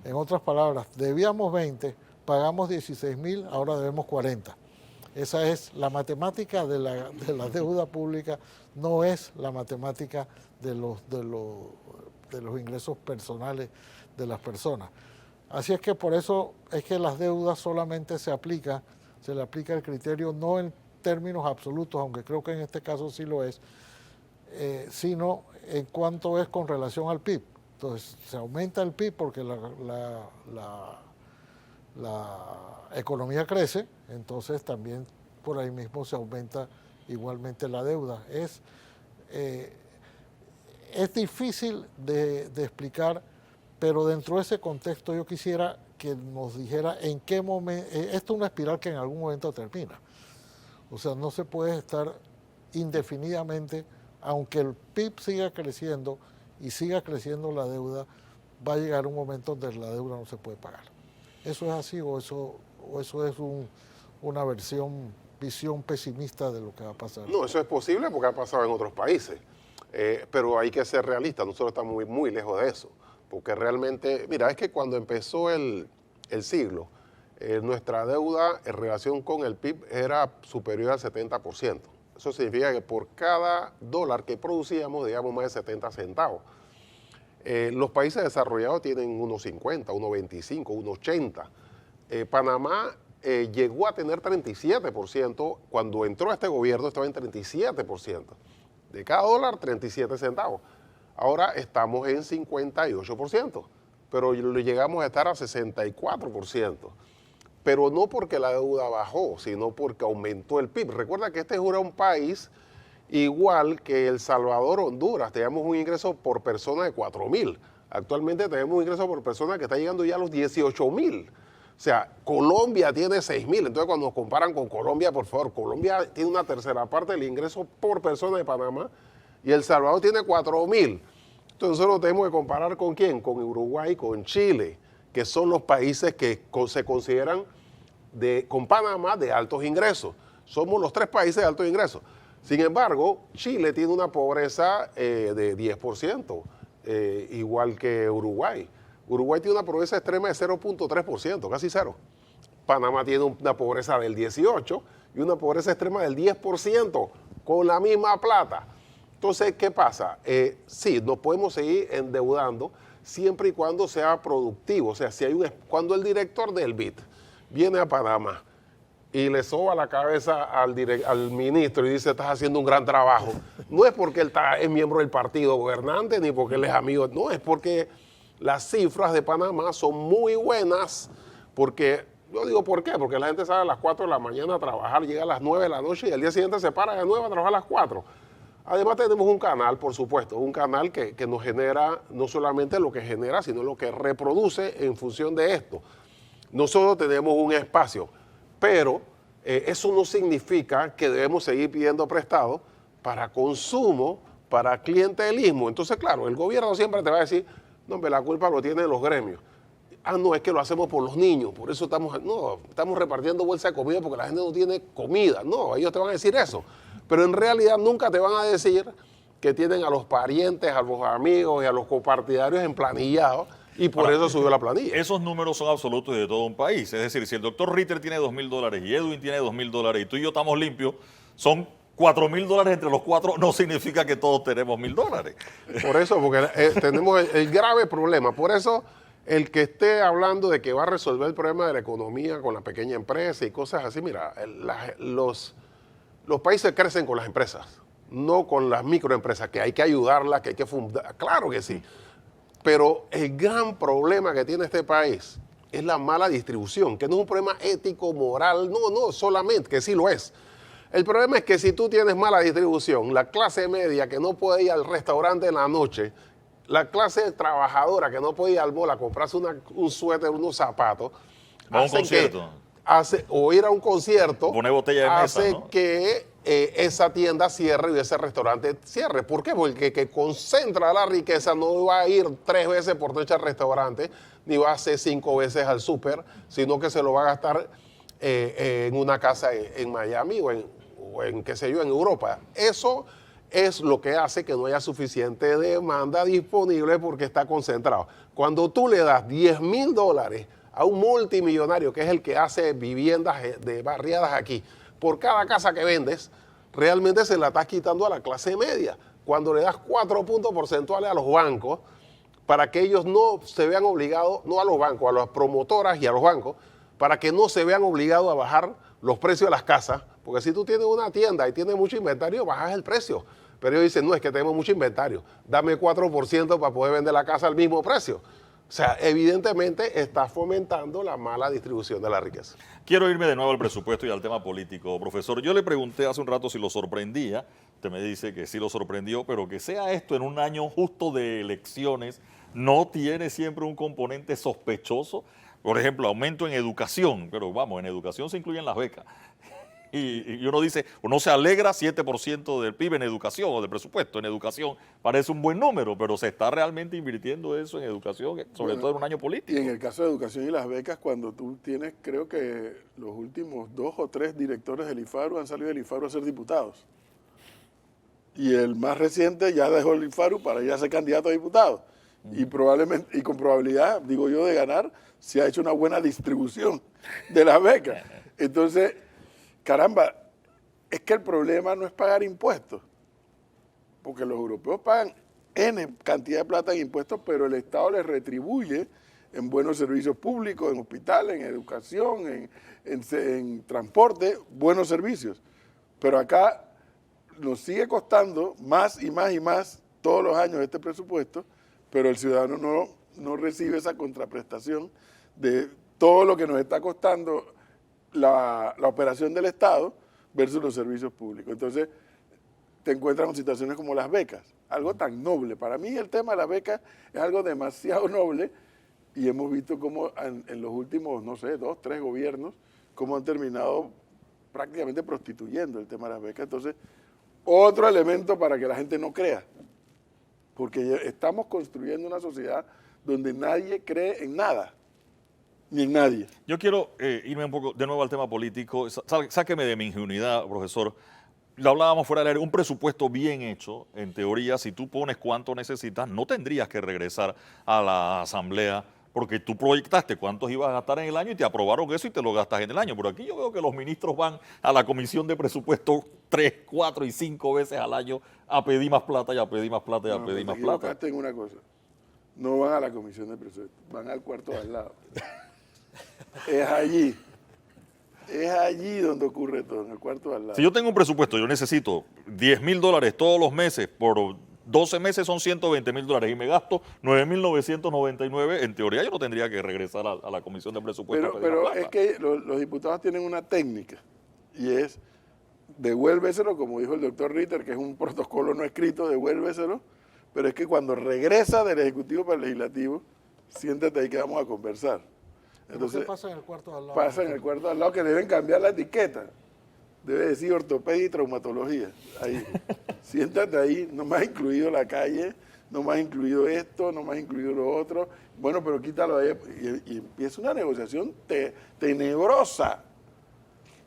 En otras palabras, debíamos 20, pagamos 16.000, ahora debemos 40. Esa es la matemática de la deuda pública, no es la matemática de los ingresos personales de las personas. Así es que por eso es que las deudas solamente se le aplica el criterio no en términos absolutos, aunque creo que en este caso sí lo es, sino en cuánto es con relación al PIB. Entonces se aumenta el PIB porque la economía crece, entonces también por ahí mismo se aumenta igualmente la deuda. Es difícil de explicar, pero dentro de ese contexto yo quisiera que nos dijera en qué momento, esto es una espiral que en algún momento termina. O sea, no se puede estar indefinidamente, aunque el PIB siga creciendo y siga creciendo la deuda, va a llegar un momento donde la deuda no se puede pagar. ¿Eso es así o eso es una visión pesimista de lo que va a pasar? No, eso es posible porque ha pasado en otros países, pero hay que ser realistas, nosotros estamos muy, muy lejos de eso. Porque realmente, mira, es que cuando empezó el siglo, nuestra deuda en relación con el PIB era superior al 70%. Eso significa que por cada dólar que producíamos, digamos, más de 70 centavos. Los países desarrollados tienen unos 50, unos 25, unos 80. Panamá llegó a tener 37%, cuando entró este gobierno estaba en 37%. De cada dólar, 37 centavos. Ahora estamos en 58%, pero llegamos a estar a 64%. Pero no porque la deuda bajó, sino porque aumentó el PIB. Recuerda que este era un país igual que El Salvador, Honduras. Teníamos un ingreso por persona de 4.000. Actualmente tenemos un ingreso por persona que está llegando ya a los 18.000. O sea, Colombia tiene 6.000. Entonces, cuando nos comparan con Colombia, por favor, Colombia tiene una tercera parte del ingreso por persona de Panamá y El Salvador tiene 4.000. Entonces, nosotros tenemos que comparar ¿con quién? Con Uruguay, con Chile, que son los países que se consideran con Panamá de altos ingresos. Somos los 3 países de altos ingresos. Sin embargo, Chile tiene una pobreza de 10%, igual que Uruguay. Uruguay tiene una pobreza extrema de 0.3%, casi cero. Panamá tiene una pobreza del 18% y una pobreza extrema del 10%, con la misma plata. Entonces, ¿qué pasa? Sí, nos podemos seguir endeudando siempre y cuando sea productivo. O sea, cuando el director del BID viene a Panamá y le soba la cabeza al ministro y dice, estás haciendo un gran trabajo, no es porque él es miembro del partido gobernante ni porque él es amigo, no, es porque las cifras de Panamá son muy buenas, porque, yo digo, ¿por qué? Porque la gente sale a las 4 de la mañana a trabajar, llega a las 9 de la noche y al día siguiente se para de nuevo a trabajar a las 4. Además tenemos un canal, por supuesto, un canal que nos genera no solamente lo que genera, sino lo que reproduce en función de esto. Nosotros tenemos un espacio, pero eso no significa que debemos seguir pidiendo prestado para consumo, para clientelismo. Entonces, claro, el gobierno siempre te va a decir, no, hombre, la culpa lo tienen los gremios. Ah, no, es que lo hacemos por los niños, por eso estamos repartiendo bolsa de comida porque la gente no tiene comida. No, ellos te van a decir eso. Pero en realidad nunca te van a decir que tienen a los parientes, a los amigos y a los copartidarios emplanillados y por eso subió la planilla. Esos números son absolutos de todo un país. Es decir, si el doctor Ritter tiene $2.000 y Edwin tiene $2.000 y tú y yo estamos limpios, son $4.000 entre los cuatro, no significa que todos tenemos $1.000. Por eso, porque tenemos el grave problema. Por eso, el que esté hablando de que va a resolver el problema de la economía con la pequeña empresa y cosas así, mira, los países crecen con las empresas, no con las microempresas, que hay que ayudarlas, que hay que fundar. Claro que sí. Pero el gran problema que tiene este país es la mala distribución, que no es un problema ético, moral, no solamente, que sí lo es. El problema es que si tú tienes mala distribución, la clase media que no puede ir al restaurante en la noche, la clase trabajadora que no puede ir al mall a comprarse un suéter, unos zapatos, va a un concierto. O ir a un concierto, poner botella de mesa, hace ¿no? que esa tienda cierre y ese restaurante cierre. ¿Por qué? Porque el que concentra la riqueza no va a ir 3 veces por noche al restaurante, ni va a hacer 5 veces al súper, sino que se lo va a gastar en una casa en Miami o en qué sé yo, en Europa. Eso es lo que hace que no haya suficiente demanda disponible porque está concentrado. Cuando tú le das $10.000 a un multimillonario, que es el que hace viviendas de barriadas aquí, por cada casa que vendes, realmente se la estás quitando a la clase media. Cuando le das 4 puntos porcentuales a los bancos, para que ellos no se vean obligados, no a los bancos, a las promotoras y a los bancos, para que no se vean obligados a bajar los precios de las casas, porque si tú tienes una tienda y tienes mucho inventario, bajas el precio. Pero ellos dicen, no, es que tenemos mucho inventario, dame 4% para poder vender la casa al mismo precio. O sea, evidentemente está fomentando la mala distribución de la riqueza. Quiero irme de nuevo al presupuesto y al tema político. Profesor, yo le pregunté hace un rato si lo sorprendía. Usted me dice que sí lo sorprendió, pero que sea esto en un año justo de elecciones, ¿no tiene siempre un componente sospechoso? Por ejemplo, aumento en educación, pero vamos, en educación se incluyen las becas. Y uno dice, uno se alegra 7% del PIB en educación o del presupuesto en educación. Parece un buen número, pero se está realmente invirtiendo eso en educación, sobre todo en un año político. Y en el caso de educación y las becas, cuando tú tienes, creo que los últimos 2 o 3 directores del IFARU han salido del IFARU a ser diputados. Y el más reciente ya dejó el IFARU para ir a ser candidato a diputado. Y probablemente, y con probabilidad, digo yo, de ganar, se ha hecho una buena distribución de las becas. Entonces, caramba, es que el problema no es pagar impuestos, porque los europeos pagan N cantidad de plata en impuestos, pero el Estado les retribuye en buenos servicios públicos, en hospitales, en educación, en transporte, buenos servicios. Pero acá nos sigue costando más y más y más todos los años este presupuesto, pero el ciudadano no recibe esa contraprestación de todo lo que nos está costando la operación del Estado versus los servicios públicos. Entonces, te encuentras con situaciones como las becas, algo tan noble. Para mí el tema de las becas es algo demasiado noble y hemos visto cómo en los últimos, no sé, 2, 3 gobiernos, cómo han terminado prácticamente prostituyendo el tema de las becas. Entonces, otro elemento para que la gente no crea, porque estamos construyendo una sociedad donde nadie cree en nada. Ni en nadie. Yo quiero irme un poco de nuevo al tema político. Sáqueme de mi ingenuidad, profesor. Lo hablábamos fuera del aire, un presupuesto bien hecho, en teoría, si tú pones cuánto necesitas, no tendrías que regresar a la asamblea porque tú proyectaste cuántos ibas a gastar en el año y te aprobaron eso y te lo gastas en el año. Pero aquí yo veo que los ministros van a la comisión de presupuesto 3, 4 y 5 veces al año a pedir más plata y a pedir más plata y a pedir más plata. En una cosa, no van a la comisión de presupuesto, van al cuarto de al lado. Es allí donde ocurre todo, en el cuarto de al lado. Si yo tengo un presupuesto, yo necesito $10.000 todos los meses, por 12 meses son $120.000 y me gasto 9.999, en teoría yo no tendría que regresar a la comisión de presupuesto. Pero es que los diputados tienen una técnica y es devuélveselo, como dijo el doctor Ritter, que es un protocolo no escrito, devuélveselo, pero es que cuando regresa del Ejecutivo para el Legislativo, siéntate ahí que vamos a conversar. Entonces, ¿qué pasa en el cuarto de al lado? Pasa en el cuarto de al lado que deben cambiar la etiqueta. Debe decir ortopedia y traumatología. Ahí. Siéntate ahí, no me has incluido la calle, no me has incluido esto, no me has incluido lo otro. Bueno, pero quítalo ahí. Y empieza una negociación tenebrosa.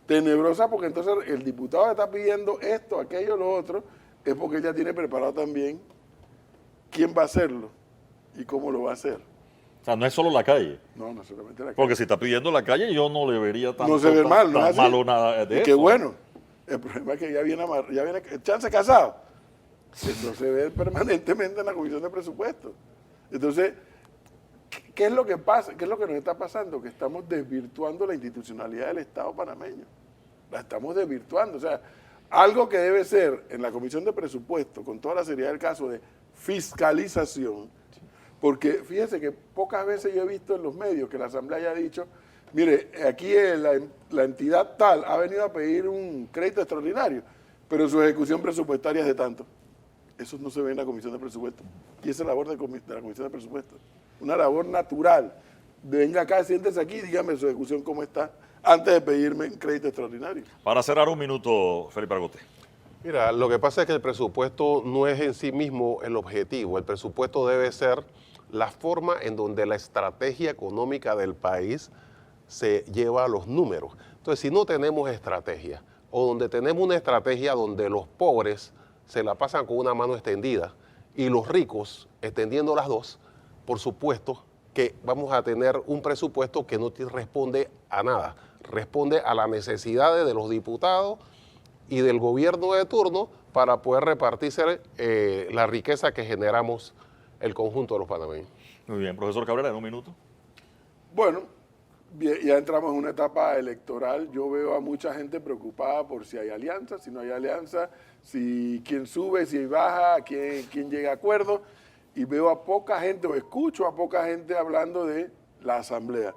Tenebrosa porque entonces el diputado que está pidiendo esto, aquello, lo otro, es porque él ya tiene preparado también quién va a hacerlo y cómo lo va a hacer. O sea, no es solo la calle. No, no solamente la calle. Porque si está pidiendo la calle, yo no le vería tanto, No se ve mal, no tan es así. malo nada de Y eso. qué bueno. El problema es que ya viene chance casado. Eso se ve permanentemente en la Comisión de Presupuestos. Entonces, ¿qué es lo que pasa? ¿Qué es lo que nos está pasando? Que estamos desvirtuando la institucionalidad del Estado panameño. La estamos desvirtuando. O sea, algo que debe ser en la Comisión de Presupuestos, con toda la seriedad del caso de fiscalización, porque fíjense que pocas veces yo he visto en los medios que la Asamblea haya dicho, mire, aquí la entidad tal ha venido a pedir un crédito extraordinario, pero su ejecución presupuestaria es de tanto. Eso no se ve en la Comisión de Presupuestos. Y esa es la labor de la Comisión de Presupuestos. Una labor natural. Venga acá, siéntese aquí y dígame su ejecución cómo está, antes de pedirme un crédito extraordinario. Para cerrar un minuto, Felipe Argote. Mira, lo que pasa es que el presupuesto no es en sí mismo el objetivo. El presupuesto debe ser la forma en donde la estrategia económica del país se lleva a los números. Entonces, si no tenemos estrategia, o donde tenemos una estrategia donde los pobres se la pasan con una mano extendida y los ricos extendiendo las dos, por supuesto que vamos a tener un presupuesto que no te responde a nada, responde a las necesidades de los diputados y del gobierno de turno para poder repartirse la riqueza que generamos el conjunto de los panameños. Muy bien, profesor Cabrera, en un minuto. Bueno, ya entramos en una etapa electoral. Yo veo a mucha gente preocupada por si hay alianza, si no hay alianza, si quién sube, si baja, quién llega a acuerdo. Y veo a poca gente, o escucho a poca gente hablando de la Asamblea.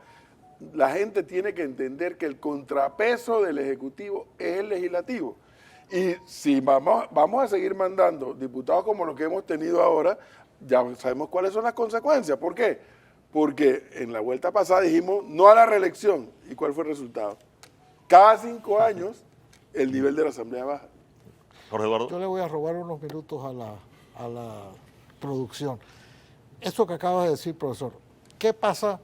La gente tiene que entender que el contrapeso del Ejecutivo es el Legislativo. Y si vamos a seguir mandando diputados como los que hemos tenido ahora, ya sabemos cuáles son las consecuencias. ¿Por qué? Porque en la vuelta pasada dijimos no a la reelección. ¿Y cuál fue el resultado? Cada 5 años el nivel de la Asamblea baja. Jorge Eduardo. Yo le voy a robar unos minutos a la producción. Eso que acaba de decir, profesor, ¿qué pasa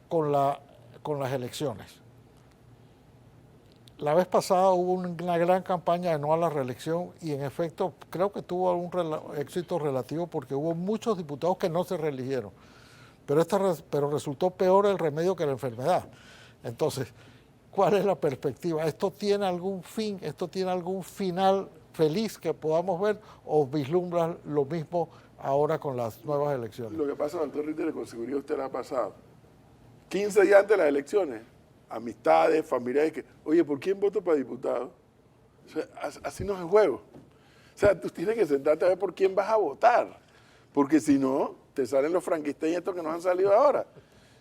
con las elecciones? La vez pasada hubo una gran campaña de no a la reelección y en efecto creo que tuvo un éxito relativo porque hubo muchos diputados que no se reeligieron. Pero resultó peor el remedio que la enfermedad. Entonces, ¿cuál es la perspectiva? ¿Esto tiene algún fin? ¿Esto tiene algún final feliz que podamos ver o vislumbra lo mismo ahora con las nuevas elecciones? Lo que pasa, doctor Ritter, con seguridad usted la ha pasado. 15 días antes de las elecciones, amistades, familiares, que, oye, ¿por quién voto para diputado? O sea, así no es el juego. O sea, tú tienes que sentarte a ver por quién vas a votar, porque si no, te salen los franquisteños estos que nos han salido ahora.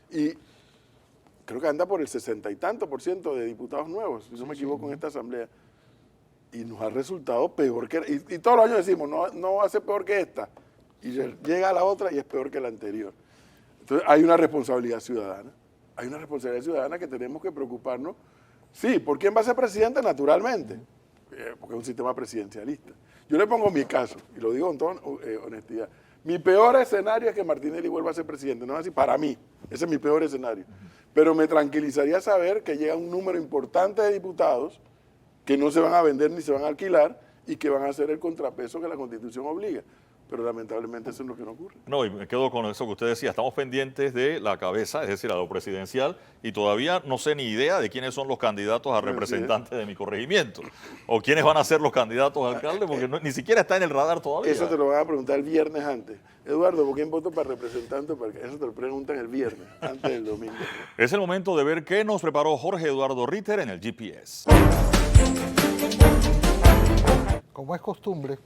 Y creo que anda por el 60 y tanto % de diputados nuevos, si no me equivoco, en esta asamblea. Y nos ha resultado peor que... Y todos los años decimos, no va a ser peor que esta. Y llega a la otra y es peor que la anterior. Entonces hay una responsabilidad ciudadana. Hay una responsabilidad ciudadana que tenemos que preocuparnos. Sí, ¿por quién va a ser presidente? Naturalmente, porque es un sistema presidencialista. Yo le pongo mi caso, y lo digo con toda honestidad. Mi peor escenario es que Martinelli vuelva a ser presidente. No es así, para mí. Ese es mi peor escenario. Pero me tranquilizaría saber que llega un número importante de diputados que no se van a vender ni se van a alquilar y que van a hacer el contrapeso que la Constitución obliga. Pero lamentablemente eso es lo que no ocurre. No, y me quedo con eso que usted decía. Estamos pendientes de la cabeza, es decir, a lo presidencial, y todavía no sé ni idea de quiénes son los candidatos a representantes de mi corregimiento. O quiénes van a ser los candidatos a alcalde, porque ni siquiera está en el radar todavía. Eso te lo van a preguntar el viernes antes. Eduardo, ¿por quién voto para representante? Eso te lo preguntan el viernes, antes del domingo. Es el momento de ver qué nos preparó Jorge Eduardo Ritter en el GPS. Como es costumbre,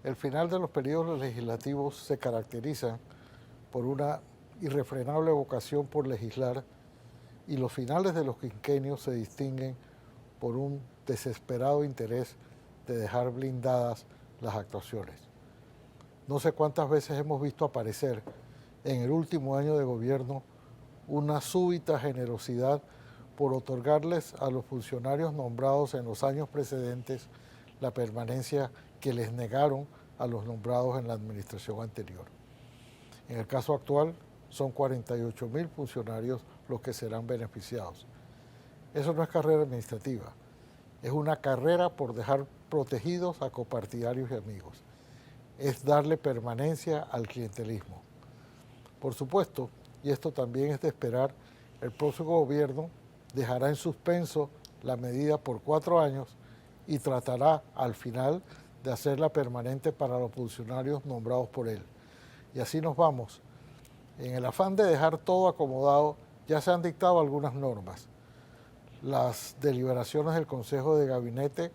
el final de los periodos legislativos se caracteriza por una irrefrenable vocación por legislar y los finales de los quinquenios se distinguen por un desesperado interés de dejar blindadas las actuaciones. No sé cuántas veces hemos visto aparecer en el último año de gobierno una súbita generosidad por otorgarles a los funcionarios nombrados en los años precedentes la permanencia que les negaron a los nombrados en la administración anterior. En el caso actual, son 48.000 funcionarios los que serán beneficiados. Eso no es carrera administrativa, es una carrera por dejar protegidos a copartidarios y amigos. Es darle permanencia al clientelismo. Por supuesto, y esto también es de esperar, el próximo gobierno dejará en suspenso la medida por 4 años y tratará al final de hacerla permanente para los funcionarios nombrados por él. Y así nos vamos. En el afán de dejar todo acomodado, ya se han dictado algunas normas. Las deliberaciones del Consejo de Gabinete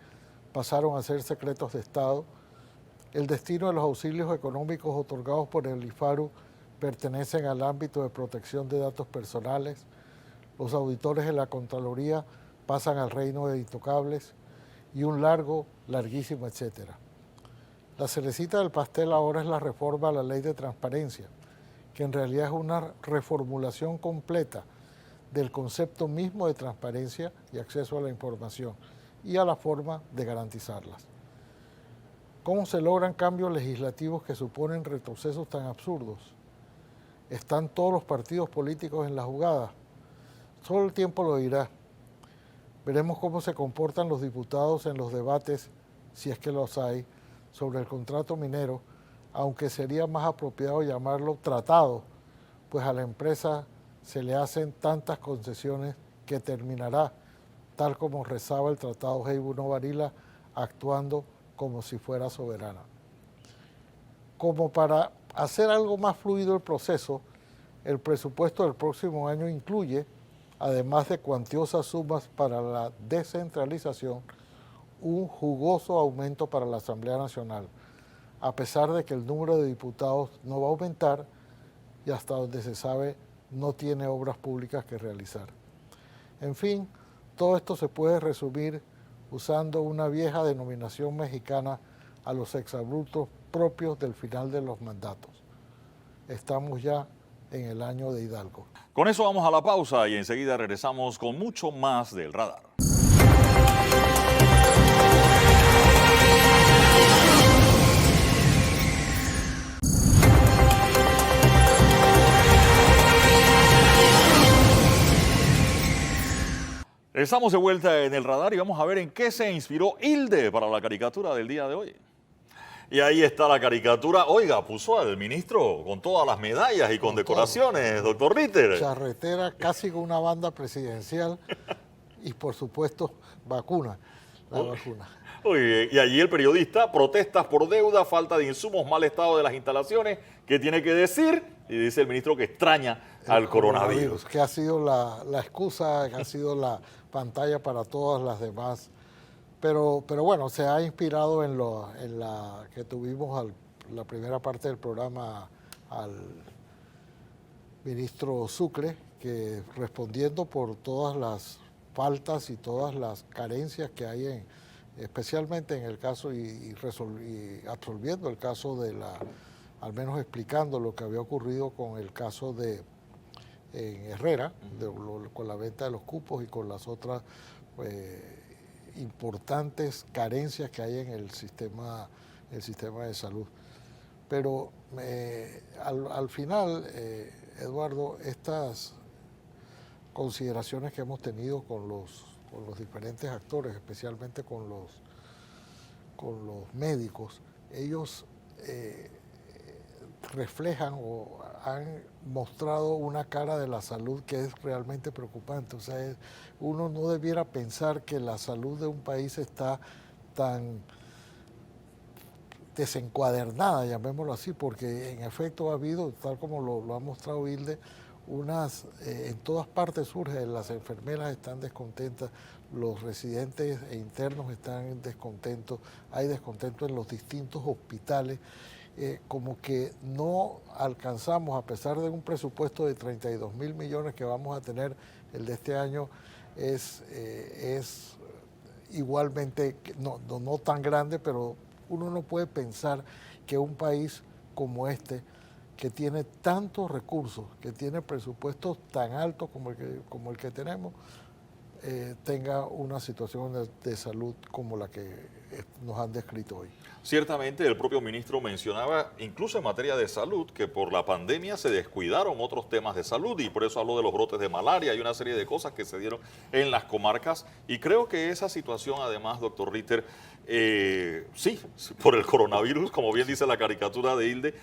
pasaron a ser secretos de Estado. El destino de los auxilios económicos otorgados por el IFARU pertenecen al ámbito de protección de datos personales. Los auditores de la Contraloría pasan al reino de intocables y un larguísimo etcétera. La cerecita del pastel ahora es la reforma a la Ley de Transparencia, que en realidad es una reformulación completa del concepto mismo de transparencia y acceso a la información y a la forma de garantizarlas. ¿Cómo se logran cambios legislativos que suponen retrocesos tan absurdos? ¿Están todos los partidos políticos en la jugada? Solo el tiempo lo dirá. Veremos cómo se comportan los diputados en los debates, si es que los hay, sobre el contrato minero, aunque sería más apropiado llamarlo tratado, pues a la empresa se le hacen tantas concesiones que terminará, tal como rezaba el Tratado Heybu-Novarila, actuando como si fuera soberana. Como para hacer algo más fluido el proceso, el presupuesto del próximo año incluye, además de cuantiosas sumas para la descentralización, un jugoso aumento para la Asamblea Nacional, a pesar de que el número de diputados no va a aumentar y hasta donde se sabe no tiene obras públicas que realizar. En fin, todo esto se puede resumir usando una vieja denominación mexicana a los exabruptos propios del final de los mandatos. Estamos ya en el año de Hidalgo. Con eso vamos a la pausa y enseguida regresamos con mucho más del radar. Estamos de vuelta en el radar y vamos a ver en qué se inspiró Hilde para la caricatura del día de hoy. Y ahí está la caricatura. Oiga, puso al ministro con todas las medallas y con decoraciones, doctor Ritter. Charretera, casi con una banda presidencial y por supuesto vacuna, la vacuna. Oye, y allí el periodista, protestas por deuda, falta de insumos, mal estado de las instalaciones. ¿Qué tiene que decir? Y dice el ministro que extraña al coronavirus. Que ha sido la excusa, que ha sido la pantalla para todas las demás. Pero bueno, se ha inspirado en la que tuvimos la primera parte del programa al ministro Sucre, que respondiendo por todas las faltas y todas las carencias que hay especialmente en el caso y absolviendo el caso al menos explicando lo que había ocurrido con el caso en Herrera, con la venta de los cupos y con las otras importantes carencias que hay en el sistema de salud. Pero al final, Eduardo, estas consideraciones que hemos tenido con los diferentes actores, especialmente con los médicos, ellos reflejan o han mostrado una cara de la salud que es realmente preocupante. O sea, uno no debiera pensar que la salud de un país está tan desencuadernada, llamémoslo así, porque en efecto ha habido, tal como lo ha mostrado Hilde, en todas partes surge, las enfermeras están descontentas, los residentes e internos están descontentos, hay descontento en los distintos hospitales, como que no alcanzamos, a pesar de un presupuesto de 32.000 millones que vamos a tener, el de este año es igualmente, no tan grande, pero uno no puede pensar que un país como este, que tiene tantos recursos, que tiene presupuestos tan altos como el que tenemos, tenga una situación de salud como la que nos han descrito hoy. Ciertamente, el propio ministro mencionaba, incluso en materia de salud, que por la pandemia se descuidaron otros temas de salud y por eso habló de los brotes de malaria y una serie de cosas que se dieron en las comarcas. Y creo que esa situación, además, doctor Ritter, sí, por el coronavirus, como bien dice la caricatura de Hilde,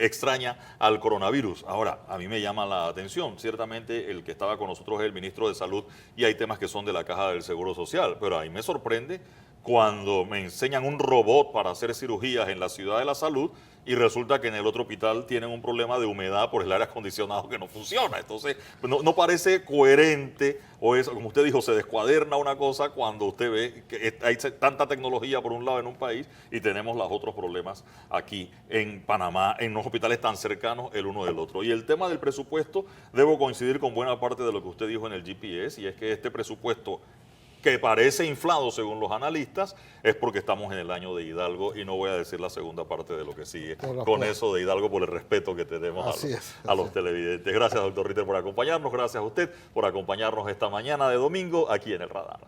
extraña al coronavirus. Ahora, a mí me llama la atención, ciertamente el que estaba con nosotros es el ministro de Salud y hay temas que son de la Caja del Seguro Social, pero a mí me sorprende cuando me enseñan un robot para hacer cirugías en la Ciudad de la Salud y resulta que en el otro hospital tienen un problema de humedad por el aire acondicionado que no funciona. Entonces, no parece coherente, o eso, como usted dijo, se descuaderna una cosa cuando usted ve que hay tanta tecnología por un lado en un país y tenemos los otros problemas aquí en Panamá, en los hospitales tan cercanos el uno del otro. Y el tema del presupuesto, debo coincidir con buena parte de lo que usted dijo en el GPS, y es que este presupuesto, que parece inflado según los analistas, es porque estamos en el año de Hidalgo y no voy a decir la segunda parte de lo que sigue con eso de Hidalgo por el respeto que tenemos a los televidentes. Gracias, doctor Ritter, por acompañarnos. Gracias a usted por acompañarnos esta mañana de domingo aquí en El Radar.